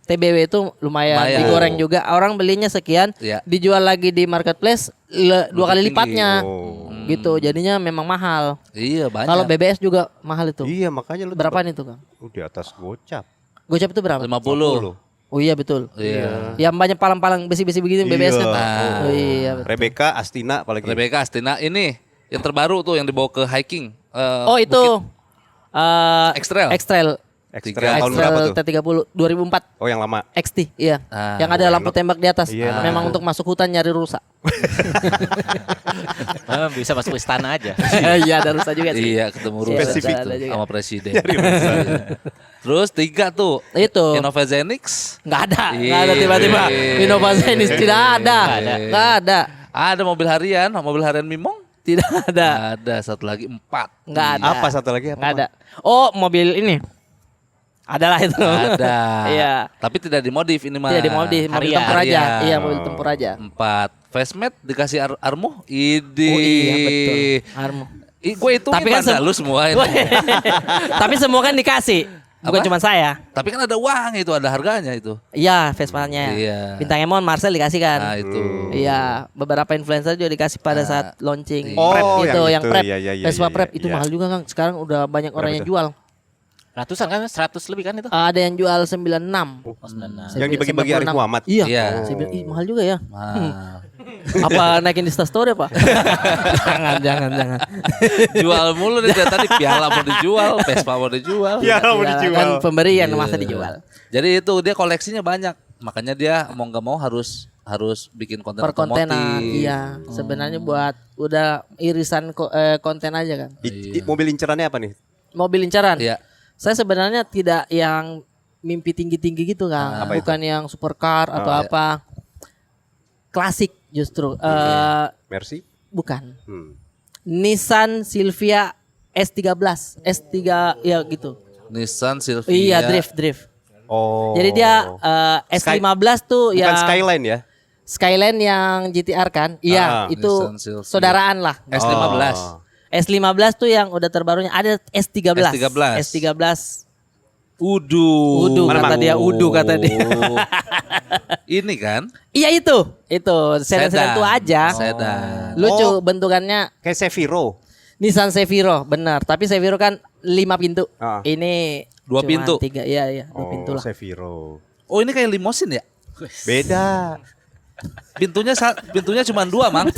TBW itu lumayan Lumayan. digoreng juga. Orang belinya sekian, Iya. dijual lagi di marketplace 2 kali tinggi. lipatnya. Oh. Gitu. Jadinya memang mahal. Iya, banyak. Kalau BBS juga mahal itu. Iya, makanya lu Berapaan itu, Kang? di atas gocap. Gocap itu berapa? 50. Oh iya betul. Iya. Yang banyak palang-palang besi-besi begini BBS kan. Nah. Oh iya. Betul. Rebecca, Astina apalagi. Rebecca Astina ini yang terbaru tuh yang dibawa ke hiking. Oh itu Extrail. Extrail. X-Trail tahun berapa tuh? T30 2004 Oh yang lama. XT, iya. Ah. Yang ada lampu tembak di atas. Iya, Memang untuk masuk hutan nyari rusa. Bisa masuk istana aja. Iya, ada rusa juga sih. Iya, ketemu Iya, Rusa Spesifik ada tuh. juga. sama presiden. Iya. Terus 3 tuh. Itu. Innova Zenix. Nggak ada tiba-tiba. Innova Zenith tidak ada. Nggak ada. Ada mobil harian Mimong. Tidak ada. Ada satu lagi 4. Nggak ada. Apa satu lagi? Apa? Nggak ada. Oh, mobil ini. Adalah itu. Ada. Iya. Tapi tidak dimodif ini mah. Tidak dimodif, mobil Harian. tempur aja. Harian. Iya, mobil tempur aja. 4. Facemate dikasih Armo. Idi. Oh iya, betul. Armo. Gue itu Tapi kan lu semua ini. Tapi semua kan dikasih. Bukan Apa? cuma saya. Tapi kan ada uang itu, ada harganya itu. Iya, Vespa-nya. Iya. Bintang Emon, Marcel dikasih kan. Nah, itu. Iya, beberapa influencer juga dikasih pada saat launching Oh, prep itu, yang yang itu. prep. Iya, iya, iya, Vespa iya, prep iya. itu mahal juga, Kang. Sekarang udah banyak orang yang jual. Ratusan kan, 100 lebih kan itu? Ada yang jual 96. Oh, 96. Yang dibagi-bagi Arif 96. Muhammad. Iya. Iya. Saya bilang, ih mahal juga ya. Nah, Apa naikin di story apa? jangan. jual mulu nih dari tadi, piala mau dijual, Vespa mau dijual. Piala mau Kan dijual. pemberian masa dijual. Jadi itu dia koleksinya banyak. Makanya dia mau nggak mau harus bikin konten Perkontenan, otomotif. iya. Sebenarnya buat udah irisan konten aja kan. Mobil incerannya apa nih? Mobil incaran. Iya. Saya sebenarnya tidak yang mimpi tinggi-tinggi gitu kan, Apa bukan yang supercar atau iya. apa. Klasik justru. Mercy? Bukan. Hmm. Nissan Silvia S13, S3 ya gitu. Nissan Silvia. Iya, drift. Oh. Jadi dia S15 tuh Bukan yang Skyline ya? Skyline yang GTR kan? Iya, itu Nissan Silvia. saudaraan lah. S15. Oh. S15 tuh yang udah terbarunya, ada S13. S13. S13. Udu. Udu Mana, kata Mang? dia, Udu kata dia. Oh. Ini kan Iya itu sedan-sedan tua aja. Sedan. Lucu Oh. bentukannya Kayak Seviro. Nissan Seviro, benar. Tapi Seviro kan 5 pintu. Ah. Ini 2 cuma pintu. 3, iya 2 pintu lah. Seviro. Oh ini kayak limosin ya? Beda. Pintunya cuma 2 Mang.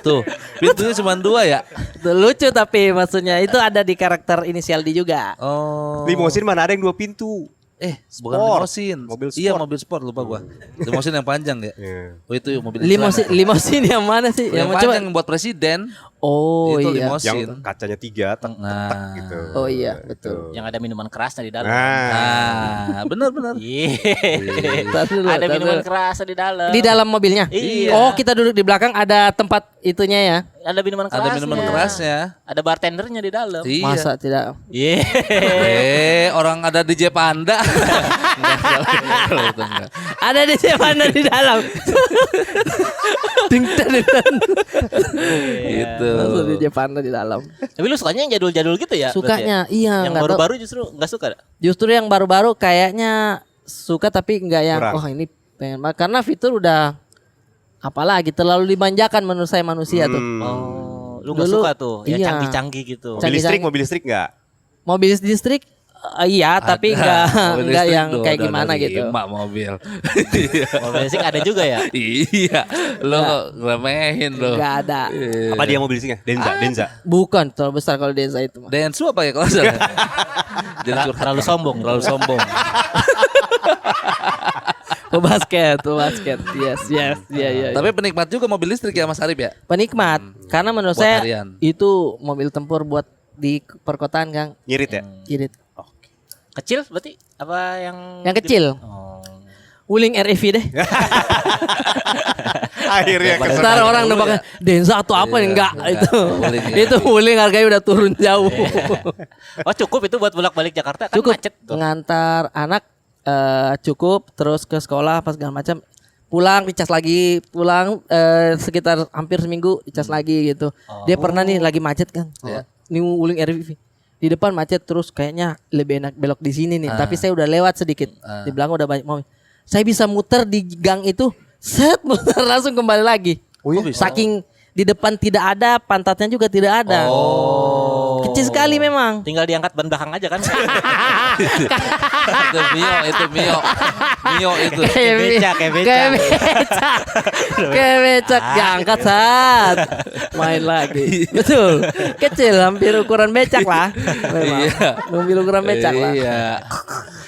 Tuh, pintunya cuma 2 ya. Itu lucu tapi maksudnya itu ada di karakter inisial D juga. Oh. Limosin mana ada yang 2 pintu? Bukan Sport. limosin. Mobil Iya, sport. mobil sport lupa gua. Limosin yang panjang ya. Iya. Oh itu mobil Limosin yang mana sih? yang Yang panjang buat presiden. Oh itu iya. limosin. Yang kacanya 3 tek Nah. gitu. Oh iya, betul. Yang ada minuman kerasnya di dalam. Nah, benar-benar. Iya. Tar dulu, Ada tar minuman dulu. kerasnya di dalam. Di dalam mobilnya? Iya. Oh, kita duduk di belakang ada tempat itunya ya. Ada minuman kerasnya. Ada minuman kerasnya. Ada bartendernya di dalam. Iya. Masa tidak? Iya. Orang ada DJ Panda. Enggak, kalau itu enggak. Ada di mana di dalam? Ding dang, ding dang. Gitu. Langsung di Jepang di dalam. Tapi lu sukanya yang jadul-jadul gitu ya? Sukanya, berarti ya? iya. Yang nggak tahu. baru-baru justru nggak suka. Justru yang baru-baru kayaknya suka tapi nggak yang Kurang. oh ini pengen banget karena fitur udah apalagi terlalu dimanjakan menurut saya manusia tuh. Oh, lu nggak Dulu, suka tuh? Yang iya. canggih-canggih gitu. Mobil listrik enggak? Mobil listrik iya tapi Ada. nggak Mobil nggak listrik yang tuh kayak ada gimana gitu. 5 mobil. Mobil listrik ada juga ya? Iya. Lo kok ngeremehin lo. Nggak ada. Apa dia mobil listriknya? Denza. Bukan terlalu besar kalau Denza itu mah. Densu apa ya kalau salah? Jangan curhat. Terlalu sombong. Terlalu sombong. Basket. Yes. Iya. Tapi penikmat juga mobil listrik ya Mas Arif ya? Penikmat karena menurut Buat saya harian. itu mobil tempur buat di perkotaan Kang. Ngirit ya? Irit. Kecil berarti? Apa yang... Yang kecil. Oh. Wuling REV deh. Akhirnya Pada kesana. Ntar orang nebaknya Denza atau apa nih enggak itu. Wuling ya. Itu Wuling harganya udah turun jauh. Oh cukup itu buat bolak-balik Jakarta kan Cukup macet tuh. ngantar anak cukup terus ke sekolah pas segala macam. Pulang dicas lagi, pulang sekitar hampir seminggu dicas lagi gitu. Dia pernah nih lagi macet kan. Ini Wuling REV. Di depan macet terus kayaknya lebih enak belok di sini nih. Tapi saya udah lewat sedikit. Di belakang udah banyak mobil. Saya bisa muter di gang itu, set muter langsung kembali lagi. Oh iya? Saking di depan tidak ada, pantatnya juga tidak ada. Kecil sekali memang. Tinggal diangkat ban belakang aja kan. Itu Mio. Mio itu. Kayak becak, kayak becak. Kayak becak. Kayak becak diangkat saat main lagi. Betul. Kecil hampir ukuran becak lah. Memang. Iya. Hampir ukuran becak lah. Iya.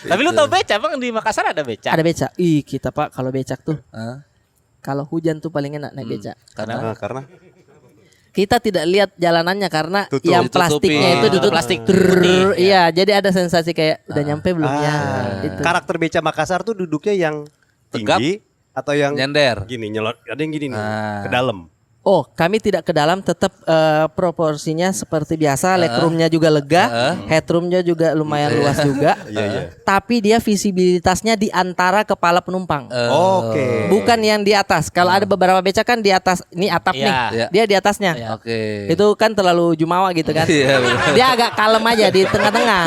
Tapi lu tau becak, Bang, di Makassar ada becak? Ada becak. Ih, kita Pak kalau becak tuh Hah? kalau hujan tuh paling enak naik becak. Karena Kita tidak lihat jalanannya karena Tutup. yang Ditutupi. plastiknya itu Tutup ditutup plastik. Trrrr, iya, jadi ada sensasi kayak udah nyampe belum ya. Itu. karakter beca Makassar tuh duduknya yang Tegap. tinggi atau yang Nyender. gini nyelot, ada yang gini nih Ah. ke dalam. Oh, kami tidak ke dalam, tetap proporsinya seperti biasa. Legroomnya juga lega, headroomnya juga lumayan luas juga. Iya. Tapi dia visibilitasnya di antara kepala penumpang, Oke. bukan yang di atas. Kalau ada beberapa becak kan di atas, ini atap Iya. nih, Iya. dia di atasnya. Oke. Itu kan terlalu jumawa gitu kan. Iya, benar. Dia agak kalem aja di tengah-tengah.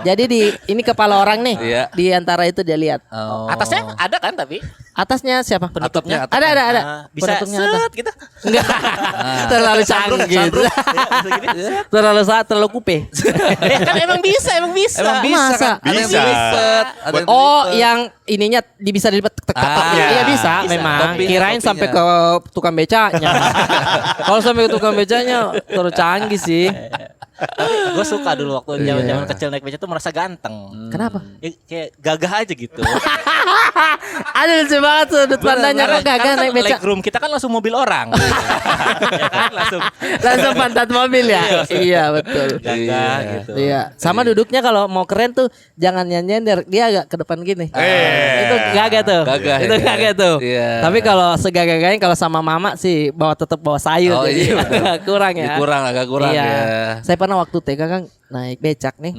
Jadi di ini kepala orang nih, Iya. di antara itu dia lihat. Oh. Atasnya ada kan tapi? Atasnya siapa? Atapnya, atap. Ada. Ah, bisa Penutupnya ada. set gitu. Enggak. Terlalu canggih gitu. Terlalu kupe. Kan emang bisa. Emang bisa Masa? kan? Ada yang Bisa. dilipet, ada yang Oh, dilipet. yang ininya bisa dilipet iya. Iya bisa, Bisa. memang. Topinya, Kirain sampai ke tukang becaknya. Kalau sampai ke tukang becaknya terlalu canggih sih. Tapi gue suka dulu waktu Iya. zaman kecil naik becak tuh merasa ganteng. Kenapa? Ya, kayak gagah aja gitu. Aduh lucu banget sudut pandangnya kok gagah naik becak. Legroom kita kan langsung mobil orang. Ya kan langsung Langsung pantat mobil ya. Iya betul. gagah gitu. Iya, sama duduknya kalau mau keren tuh jangan nyender, dia agak ke depan gini. Itu gagah tuh. Gagah, Itu ya. gagah tuh. Iya. Tapi kalau segagah-gagahnya kalau sama mama sih tetap bawa sayur Oh, jadi iya. kurang ya. Agak kurang Iya. ya. Saya pernah waktu TK kan naik becak nih.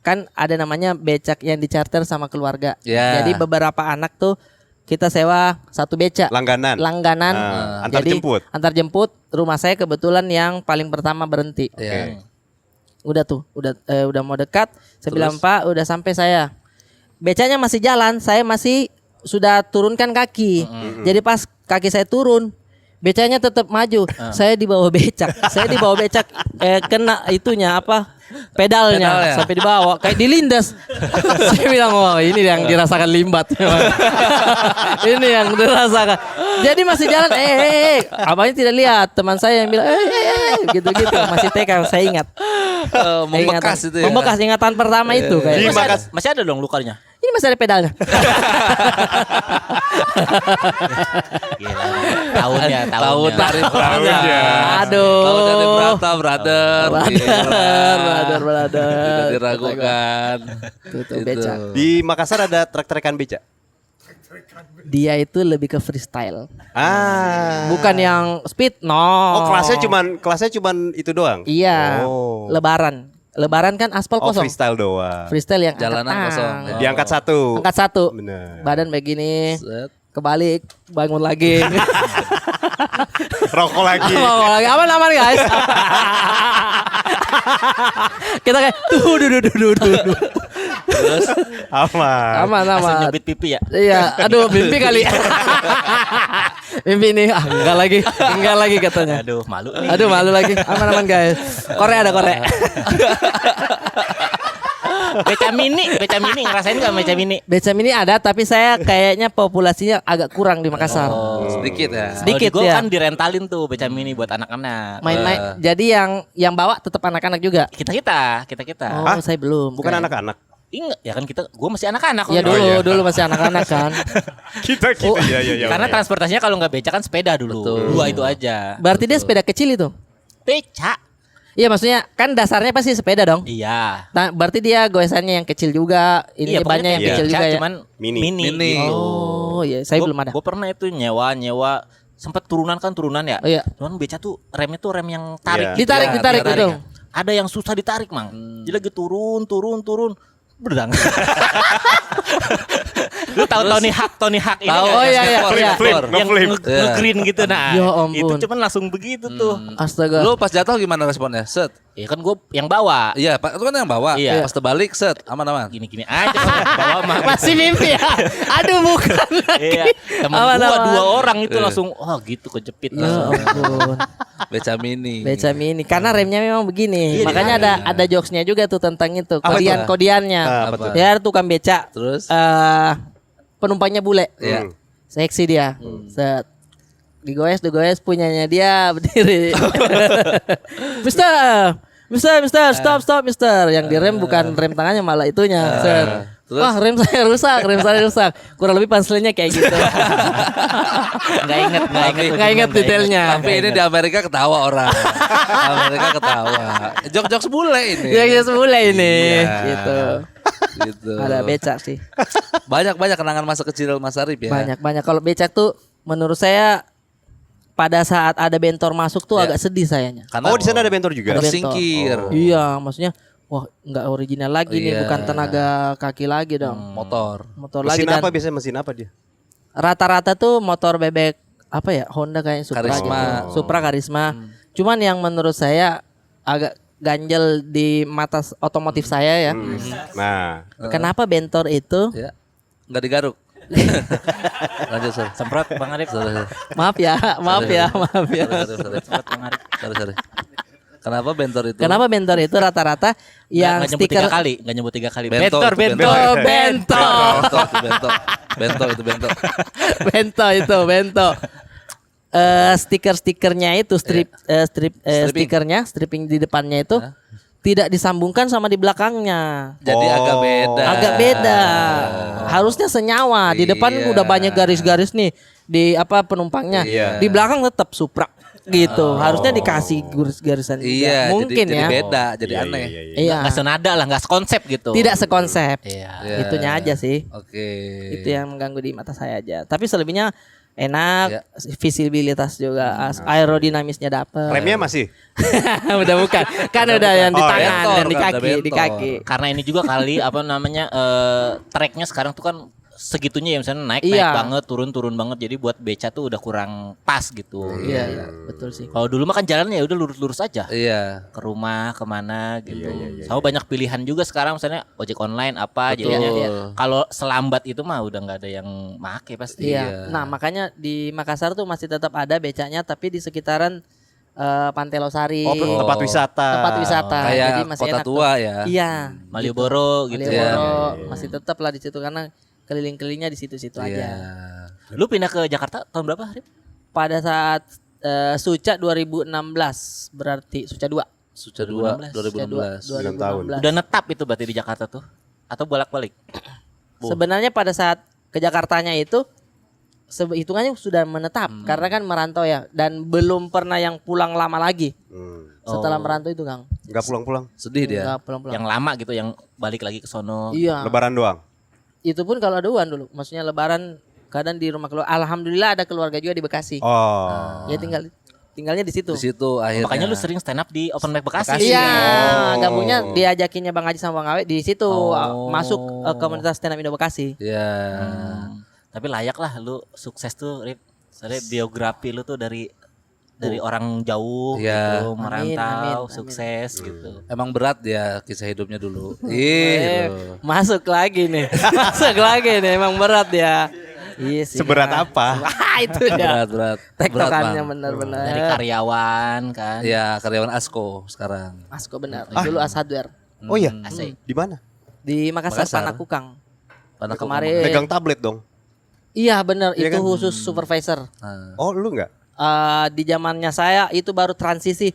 Kan ada namanya becak yang dicarter sama keluarga. Ya. Jadi beberapa anak tuh kita sewa satu becak. Langganan. Antar Jadi jemput. antar jemput. Rumah saya kebetulan yang paling pertama berhenti. Iya. Udah tuh, udah mau dekat. Saya bilang, "Pak, udah sampai saya." Becaknya masih jalan, saya masih sudah turunkan kaki. Jadi pas kaki saya turun, becaknya tetap maju. Saya di bawah becak. Saya di bawah becak kena itunya apa? Pedalnya sampai dibawa kayak dilindas. Saya bilang, "Wah, ini yang dirasakan limbat." Ini yang dirasakan. Jadi masih jalan, abangnya tidak lihat. Teman saya yang bilang, gitu-gitu. Masih TK, saya ingat. Membekas itu ya. Membekas ingatan pertama itu kayak. Masih ada dong lukanya. Ini masih ada pedalnya. Gila. Tahunnya. Tahun dari Tahunnya. Aduh. Tahun dari berata, brother. Brother. Tidak diragukan. Tuh, becak. Di Makassar ada trek-trekan beca. Dia itu lebih ke freestyle. Bukan Bukan yang speed, no. Oh, kelasnya cuman itu doang. Iya. Oh. Lebaran kan aspal Oh, kosong. freestyle doang. Freestyle yang Jalanan angkat kosong. tangan. Diangkat satu. Angkat satu. Bener. Badan begini. Set. Kebalik, bangun lagi. Rokok lagi. Bangun lagi. Aman guys. Kita kayak duh. Terus Aman. Langsung Aman. nyebit pipi ya. Iya, aduh mimpi kali. Mimpi nih, enggak lagi katanya. Aduh, malu nih. Aduh malu lagi. Aman guys. Korek ada korek. Beca mini ngerasain gak beca mini? Beca mini ada tapi saya kayaknya populasinya agak kurang di Makassar. sedikit ya. Sedikit Gue ya. kan direntalin tuh beca mini buat anak-anak. Main-main. Jadi yang bawa tetap anak-anak juga. Kita. Oh, saya belum. Bukan anak-anak. Ingat ya kan gue masih anak-anak. Iya waktu itu. dulu masih anak-anak kan. Kita. Iya. Karena transportasinya kalau nggak beca kan sepeda dulu. Dua itu aja. Berarti dia sepeda kecil itu. Beca. Iya maksudnya kan dasarnya pasti sepeda dong. Iya. Nah, berarti dia goesannya yang kecil juga, ini Iya, bannya yang pokoknya kecil beca, juga ya. cuman Mini. mini. Oh, iya, saya belum ada. Gue pernah itu nyewa sempat turunan ya. Oh, iya. Cuman beca tuh remnya tuh rem yang tarik. Iya. Ditarik Iya, betul. Ada yang susah ditarik, Mang. Jadi lagi turun. Berdang. Lu tahu Tony Hawk ini Tahu. nggak? Oh, iya. Flip. Yang Ngeflip. nge-green gitu nah. Ya ampun. Itu cuman langsung begitu tuh. Astaga. Lu pas jatuh gimana responnya? Set. Ya kan gue yang bawa. Iya, Pak, itu kan yang bawa. Iya. Pas terbalik, set, aman-aman. Gini aja bawa mah. Masih mimpi ya. Aduh bukan lagi. Iya. Temen Aman, gua aman. 2 orang itu langsung gitu kejepit Ya langsung. ampun. Beca mini. Beca mini karena remnya memang begini. Iya, Makanya ada jokesnya juga tuh tentang itu. Apa itu? Kodiannya. Apa tuh? Ya tukang beca. Terus? penumpangnya bule. Iya. Seksi dia. Set. Digoes punyanya dia berdiri. Mister, stop, mister. Yang direm bukan rem tangannya malah itunya. Set. Terus? Wah, rem saya rusak. Kurang lebih panselnya kayak gitu. Nggak inget detailnya. Tapi ini di Amerika ketawa orang. Amerika ketawa. Jok-jok bule ini. Ya semula ini. Iya. Gitu. Gitu. Ada becak sih. Banyak kenangan masa kecil Mas Arif ya. Banyak. Kalau becak tuh menurut saya pada saat ada bentor masuk tuh Ya. agak sedih sayanya. Karena Oh, di sana ada bentor juga. Ada bentor. tersingkir. Iya, maksudnya wah nggak original lagi nih, Iya. bukan tenaga kaki lagi dong. Motor. Motor lagi Mesin dan apa biasanya, mesin apa dia? rata-rata tuh motor bebek apa ya, Honda kayak Supra Karisma. gitu. Supra Karisma. Cuman yang menurut saya agak ganjel di mata otomotif saya ya. Nah, Kenapa bentor itu? Ya. Enggak digaruk. Lanjut, Sir. Semprot Bang Arif. Sorry. Maaf ya. Semprot Bang Arif. Sorry. Kenapa bentor itu? Kenapa bentor itu rata-rata yang Nggak nyebut stiker nggak nyebut 3 kali. Bento, Bentor, itu bentor. Bento. Bento. Stiker-stikernya itu stripping di depannya itu tidak disambungkan sama di belakangnya. Jadi agak beda. Agak beda. Harusnya senyawa. Di depan Iya. udah banyak garis-garis nih di apa penumpangnya. Iya. Di belakang tetap Supra gitu. Harusnya dikasih garis-garisan juga. Iya, Mungkin jadi ya. beda, jadi aneh. Iya. Nggak senada lah, nggak sekonsep gitu. Tidak sekonsep. Iya. Iya. Itunya aja sih. Oke. Itu yang mengganggu di mata saya aja. Tapi selebihnya enak, Ya. visibilitas juga, aerodinamisnya dapet. remnya masih. Udah bukan, kan udah yang di Oh, tangan bentor, dan di kan, kaki, udah di bentor. kaki. Karena ini juga kali apa namanya tracknya sekarang tuh kan segitunya ya, misalnya naik Iya. banget, turun banget, jadi buat beca tuh udah kurang pas gitu. Iya, betul sih. Kalau dulu mah kan jalannya ya udah lurus-lurus aja. Iya. Ke rumah kemana gitu. Sama banyak pilihan juga sekarang, misalnya ojek online apa Betul. jadinya. Kalau selambat itu mah udah nggak ada yang make pasti. Iya. Nah, makanya di Makassar tuh masih tetap ada becanya, tapi di sekitaran Pantai Losari. Oh, tempat wisata. Tempat wisata. Kayak Jadi masih kota enak tua tuh. ya. Iya. Malioboro gitu. Malioboro masih tetap lah di situ karena keliling-kelilingnya di situ-situ Iya. aja. Lu pindah ke Jakarta tahun berapa, Rip? Pada saat Suca 2016 berarti Suca 2. Suca 2 2016. 9 tahun. 2016. Udah netap itu berarti di Jakarta tuh? Atau bolak-balik? Sebenarnya pada saat ke Jakartanya itu hitungannya sudah menetap karena kan merantau ya dan belum pernah yang pulang lama lagi. Setelah merantau itu, Kang. Enggak pulang-pulang. Sedih dia. Enggak pulang-pulang. Yang lama gitu, yang balik lagi ke sono. Iya. Lebaran doang. Itu pun kalau ada uang dulu. Maksudnya lebaran kadang di rumah keluarga. Alhamdulillah ada keluarga juga di Bekasi. Oh. Ya tinggalnya di situ. Di situ akhirnya. Makanya lu sering stand up di Open Mic Bekasi. Iya, Oh. gabungnya diajakinnya Bang Haji sama Bang Awe di situ masuk komunitas stand up Indo Bekasi. Iya. Tapi layak lah lu sukses tuh, Rip. Soalnya biografi lu tuh dari orang jauh Iya. gitu, merantau, amin. sukses gitu. Emang berat ya kisah hidupnya dulu. Ih. Masuk lagi nih. Masuk lagi nih, emang berat ya. Iya sih. Seberat Bang. apa? Itu dia. Berat. Tektokannya Bang. benar-benar. Dari karyawan kan. Ya karyawan Asko sekarang. Asko benar. Dulu As Hardware Oh iya. Asik. Di mana? di Makassar, Makassar. Panakukang. Pada Kemarin. Pegang tablet dong. Iya benar, Iya itu kan? khusus supervisor. Nah, Oh, lu enggak? Di zamannya saya itu baru transisi,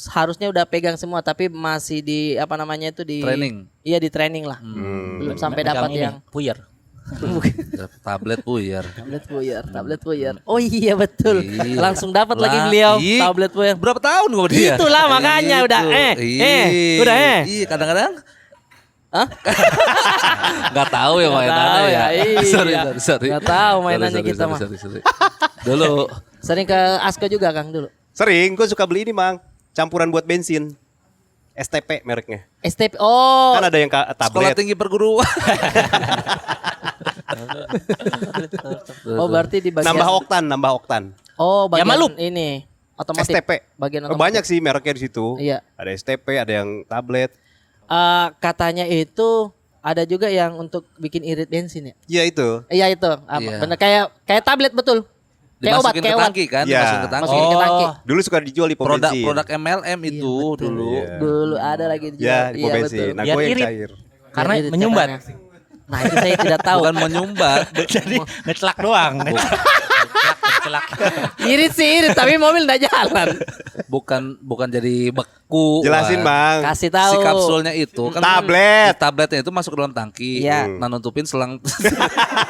harusnya udah pegang semua tapi masih di apa namanya itu di Training. Iya di training lah. Belum sampai Megang dapat ini, yang puyer. tablet puyer. tablet puyer. Oh iya betul. Iya. Langsung dapat lagi Lah, beliau ih. tablet puyer. Berapa tahun kok dia? Itulah makanya udah udah Iya kadang-kadang Hah? Nggak tahu ya Nggak mainannya tahu ya. ya, iya. Sorry. Nggak tahu mainannya kita mah. Sorry. Dulu Sering ke Asko juga Kang dulu. Sering, gue suka beli ini, Mang. Campuran buat bensin. STP mereknya. STP. Oh. Kan ada yang sekolah tablet. tinggi perguruan. Oh berarti di bagian Nambah oktan. Oh bagian malu. ini otomotif. STP. Bagian Oh, otomotif. banyak sih mereknya di situ. Iya. Ada STP, ada yang tablet. Katanya itu ada juga yang untuk bikin irit bensin ya. Iya itu. Iya itu. Iya. Bener kayak tablet betul. Kayak obat, Dimasukin kayak ke obat. tangki kan? Iya. Dimasukin ke tangki. Masukin ke tangki. Dulu suka dijual di pom bensin. Produk MLM itu dulu. Iya. Dulu ada lagi dijual. Ya, di pom Iya, bensin. betul. Nah, Biar gue yang irit. cair. Karena Irit menyumbat. katanya. Nah itu saya tidak tahu. Bukan menyumbat. Jadi ngecelak doang. Ngecelak. Irit sih irit, tapi mobil nggak jalan. Bukan jadi beku. Jelasin Wah. bang. Kasih tahu. Si kapsulnya itu kan Tablet. tabletnya itu masuk ke dalam tangki. Iya. Nah nutupin selang.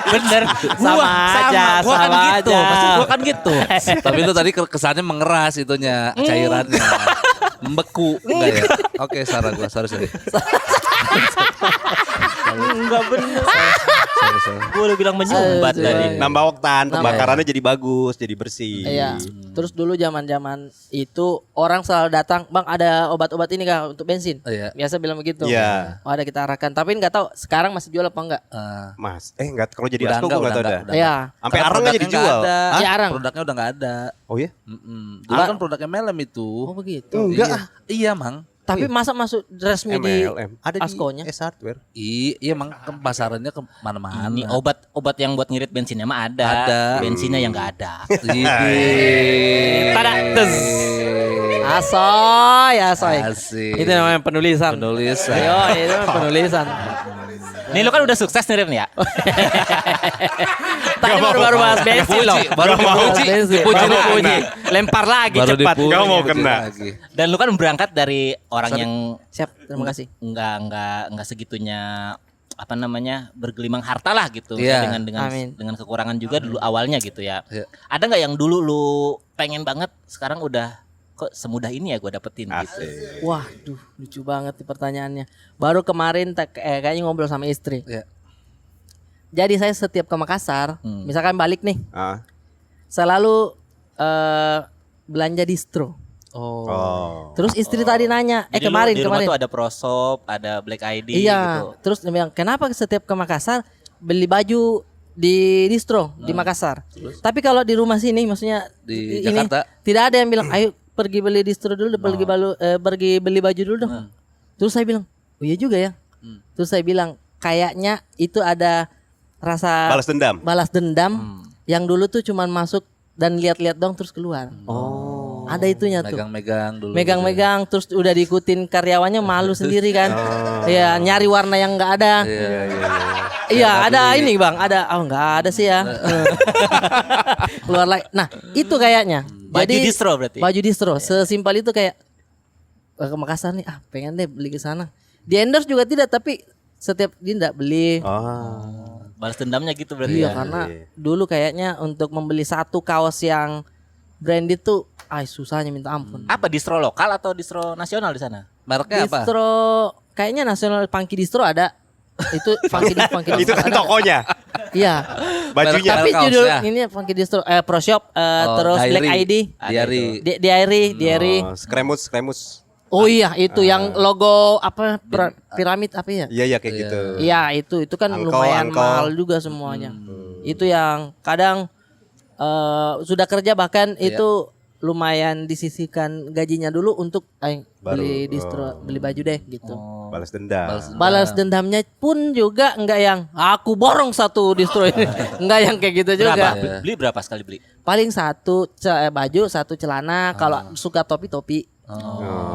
Bener. Sama aja, Gua kan sama gitu. aja. Maksud gua kan gitu. Tapi itu tadi kesannya mengeras itunya cairannya. Membeku enggak ya? Oke, salah gua. Sorry. Enggak bener. Sorry. Gua udah bilang menyumbat Aduh. tadi. Nambah oktan, pembakarannya jadi bagus, jadi bersih. Iya. Terus dulu zaman-zaman itu orang selalu datang, "Bang, ada obat-obat ini Kak untuk bensin?" Iya. Biasa bilang begitu. Iya. Oh, ada kita arahkan. Tapi nggak tahu sekarang masih jual apa enggak. Mas, enggak kalau jadi Udah asko gue nggak tahu dah. Iya. Sampai Karena arangnya jadi produknya jual. nggak ada. Hah? Iya, arang. Produknya udah nggak ada. Oh ya? Dulu kan produknya Melem itu. Oh begitu. Enggak Iya. Iya, Mang. Tapi masa masuk resmi di MLM. Ada Askonya? di S Hardware. Iya, Mang, ke pasarannya ke mana-mana. Ini obat yang buat ngirit bensinnya mah ada. Ada. Bensinnya yang enggak ada. Tada tes. Asoy. Asik. Itu namanya penulisan. Penulisan. Ayo, itu namanya penulisan. Nih lu kan udah sukses nirin ya. Tadi baru bahas bensin loh. Baru Bahas dipuji. bensin. Dipuji, Baru dipuji. dipuji. Lempar lagi Baru cepat. dipuji, Gak mau dipuji kena. lagi. Dan lu kan berangkat dari orang yang Siap, terima kasih. enggak segitunya apa namanya bergelimang harta lah gitu. Iya. Amin. Dengan kekurangan juga dulu awalnya gitu ya. Iya. Ada nggak yang dulu lu pengen banget sekarang udah kok semudah ini ya gue dapetin gitu. Asik. Waduh, lucu banget nih pertanyaannya. Baru kemarin kayaknya ngobrol sama istri. Iya. Jadi saya setiap ke Makassar, misalkan balik nih, Ah. selalu belanja distro. Oh. Oh. Terus istri tadi nanya, Jadi lu kemarin di rumah kemarin. tuh ada Proshop, ada Black ID Iya, gitu. terus dia bilang, "Kenapa setiap ke Makassar beli baju di distro di Makassar?" Tapi kalau di rumah sini maksudnya Di ini Jakarta? tidak ada yang bilang, "Ayo pergi beli distro dulu, pergi beli baju dulu dong." Terus saya bilang, "Oh iya juga ya." Terus saya bilang, "Kayaknya itu ada rasa Balas dendam. balas dendam yang dulu tuh cuman masuk dan lihat-lihat dong terus keluar." Oh. Ada itunya tuh. Megang-megang dulu. Megang-megang terus udah diikutin karyawannya malu sendiri kan. Iya, nyari warna yang enggak ada. Iya, ada ini Bang, ada enggak ada sih ya. Keluar lagi. Nah, itu kayaknya. Baju distro berarti? Baju distro, sesimpel itu kayak ke Makassar nih, pengen deh beli ke sana. Di endorse juga tidak, tapi setiap dia enggak beli. Oh. Balas dendamnya gitu berarti Iya, ya. karena dulu kayaknya untuk membeli satu kaos yang branded tuh susahnya minta ampun. Apa distro lokal atau distro nasional di sana? Mereknya apa? Distro kayaknya nasional Funky Distro ada. Itu Funky Itu Distro kan ada. tokonya. Iya. Bajunya. Tapi kaosnya. judul ini Funky Distro Pro Shop terus Diary. Black ID, Diary. Diary. Oh, skremus. Oh iya, itu yang logo apa piramid apa ya? Iya kayak gitu. Iya, itu kan Angkol, lumayan angkol. mahal juga semuanya. Itu yang kadang sudah kerja bahkan itu lumayan disisihkan gajinya dulu untuk beli distro, beli baju deh gitu. Balas dendam. Balas dendamnya pun juga enggak yang aku borong satu distro ini. Enggak yang kayak gitu Berapa? juga. Beli berapa sekali beli? Paling satu baju, satu celana, kalau suka topi.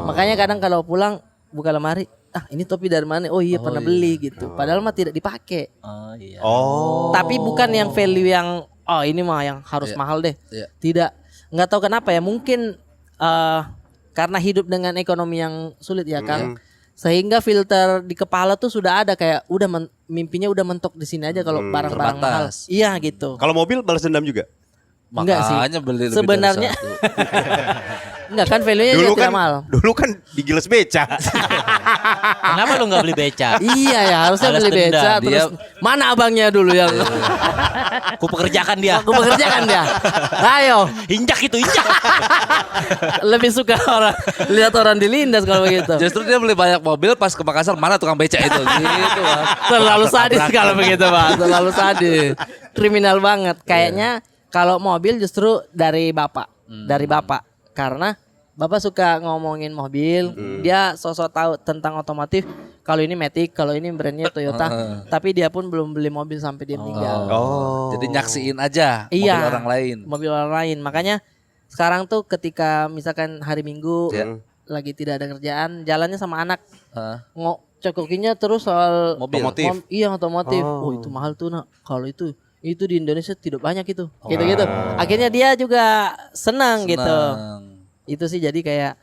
Makanya kadang kalau pulang buka lemari, ini topi dari mana? Oh iya pernah beli gitu. Padahal mah tidak dipakai. Oh iya. Oh. Tapi bukan yang value yang ini mah yang harus mahal deh. Iya. Tidak. Nggak tahu kenapa ya. Mungkin karena hidup dengan ekonomi yang sulit ya Kang. Sehingga filter di kepala tuh sudah ada kayak udah mimpinya udah mentok di sini aja kalau barang-barang mahal. terbatas. Iya gitu. Kalau mobil balas dendam juga. Enggak sih. Makanya beli lebih Sebenarnya dari satu. enggak kan value-nya Dulu juga kan tidak mahal. dulu kan digiles beca. Kenapa lu nggak beli beca? Iya ya harusnya Balas beli beca dendam. terus mana abangnya dulu yang Aku pekerjakan dia. aku bekerjakan dia. Ayo, Injak itu, injak. lebih suka orang lihat orang dilindas kalau begitu. Justru dia beli banyak mobil pas ke Makassar mana tukang beca itu gitu Bang. Terlalu sadis kalau begitu, Pak. Terlalu sadis. Kriminal banget. Kayaknya kalau mobil justru dari Bapak. Dari Bapak. Karena Bapak suka ngomongin mobil, dia sosok tahu tentang otomotif. Kalau ini Matic, kalau ini brandnya Toyota, tapi dia pun belum beli mobil sampai dia meninggal. Oh. Jadi nyaksiin aja Iya, mobil orang lain. Mobil orang lain. Makanya sekarang tuh ketika misalkan hari Minggu, Iya. lagi tidak ada kerjaan, jalannya sama anak. Heeh. Cokokinya terus soal Mobil. Otomotif. Iya otomotif. Oh. Oh itu mahal tuh nak. Kalau itu di Indonesia tidak banyak itu. Gitu-gitu. Akhirnya dia juga senang gitu. Senang. Itu sih jadi kayak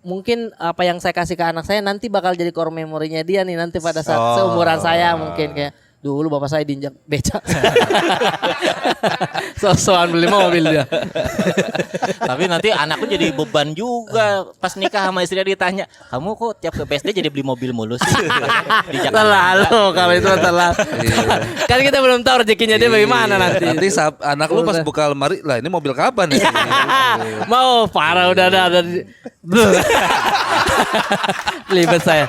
mungkin apa yang saya kasih ke anak saya nanti bakal jadi core memorinya dia nih nanti pada saat seumuran saya mungkin kayak dulu bapak saya diinjak beca. So-soan beli mobil dia. Tapi nanti anakku jadi beban juga pas nikah sama istri ditanya, kamu kok tiap ke BSD jadi beli mobil mulu sih? Di Jakarta. Terlalu kalau itu terlalu. Iya. Kan kita belum tahu rezekinya dia bagaimana nanti. Nanti anak lu pas buka lemari, lah ini mobil kapan ya? Mau parah udah ada. Libet saya.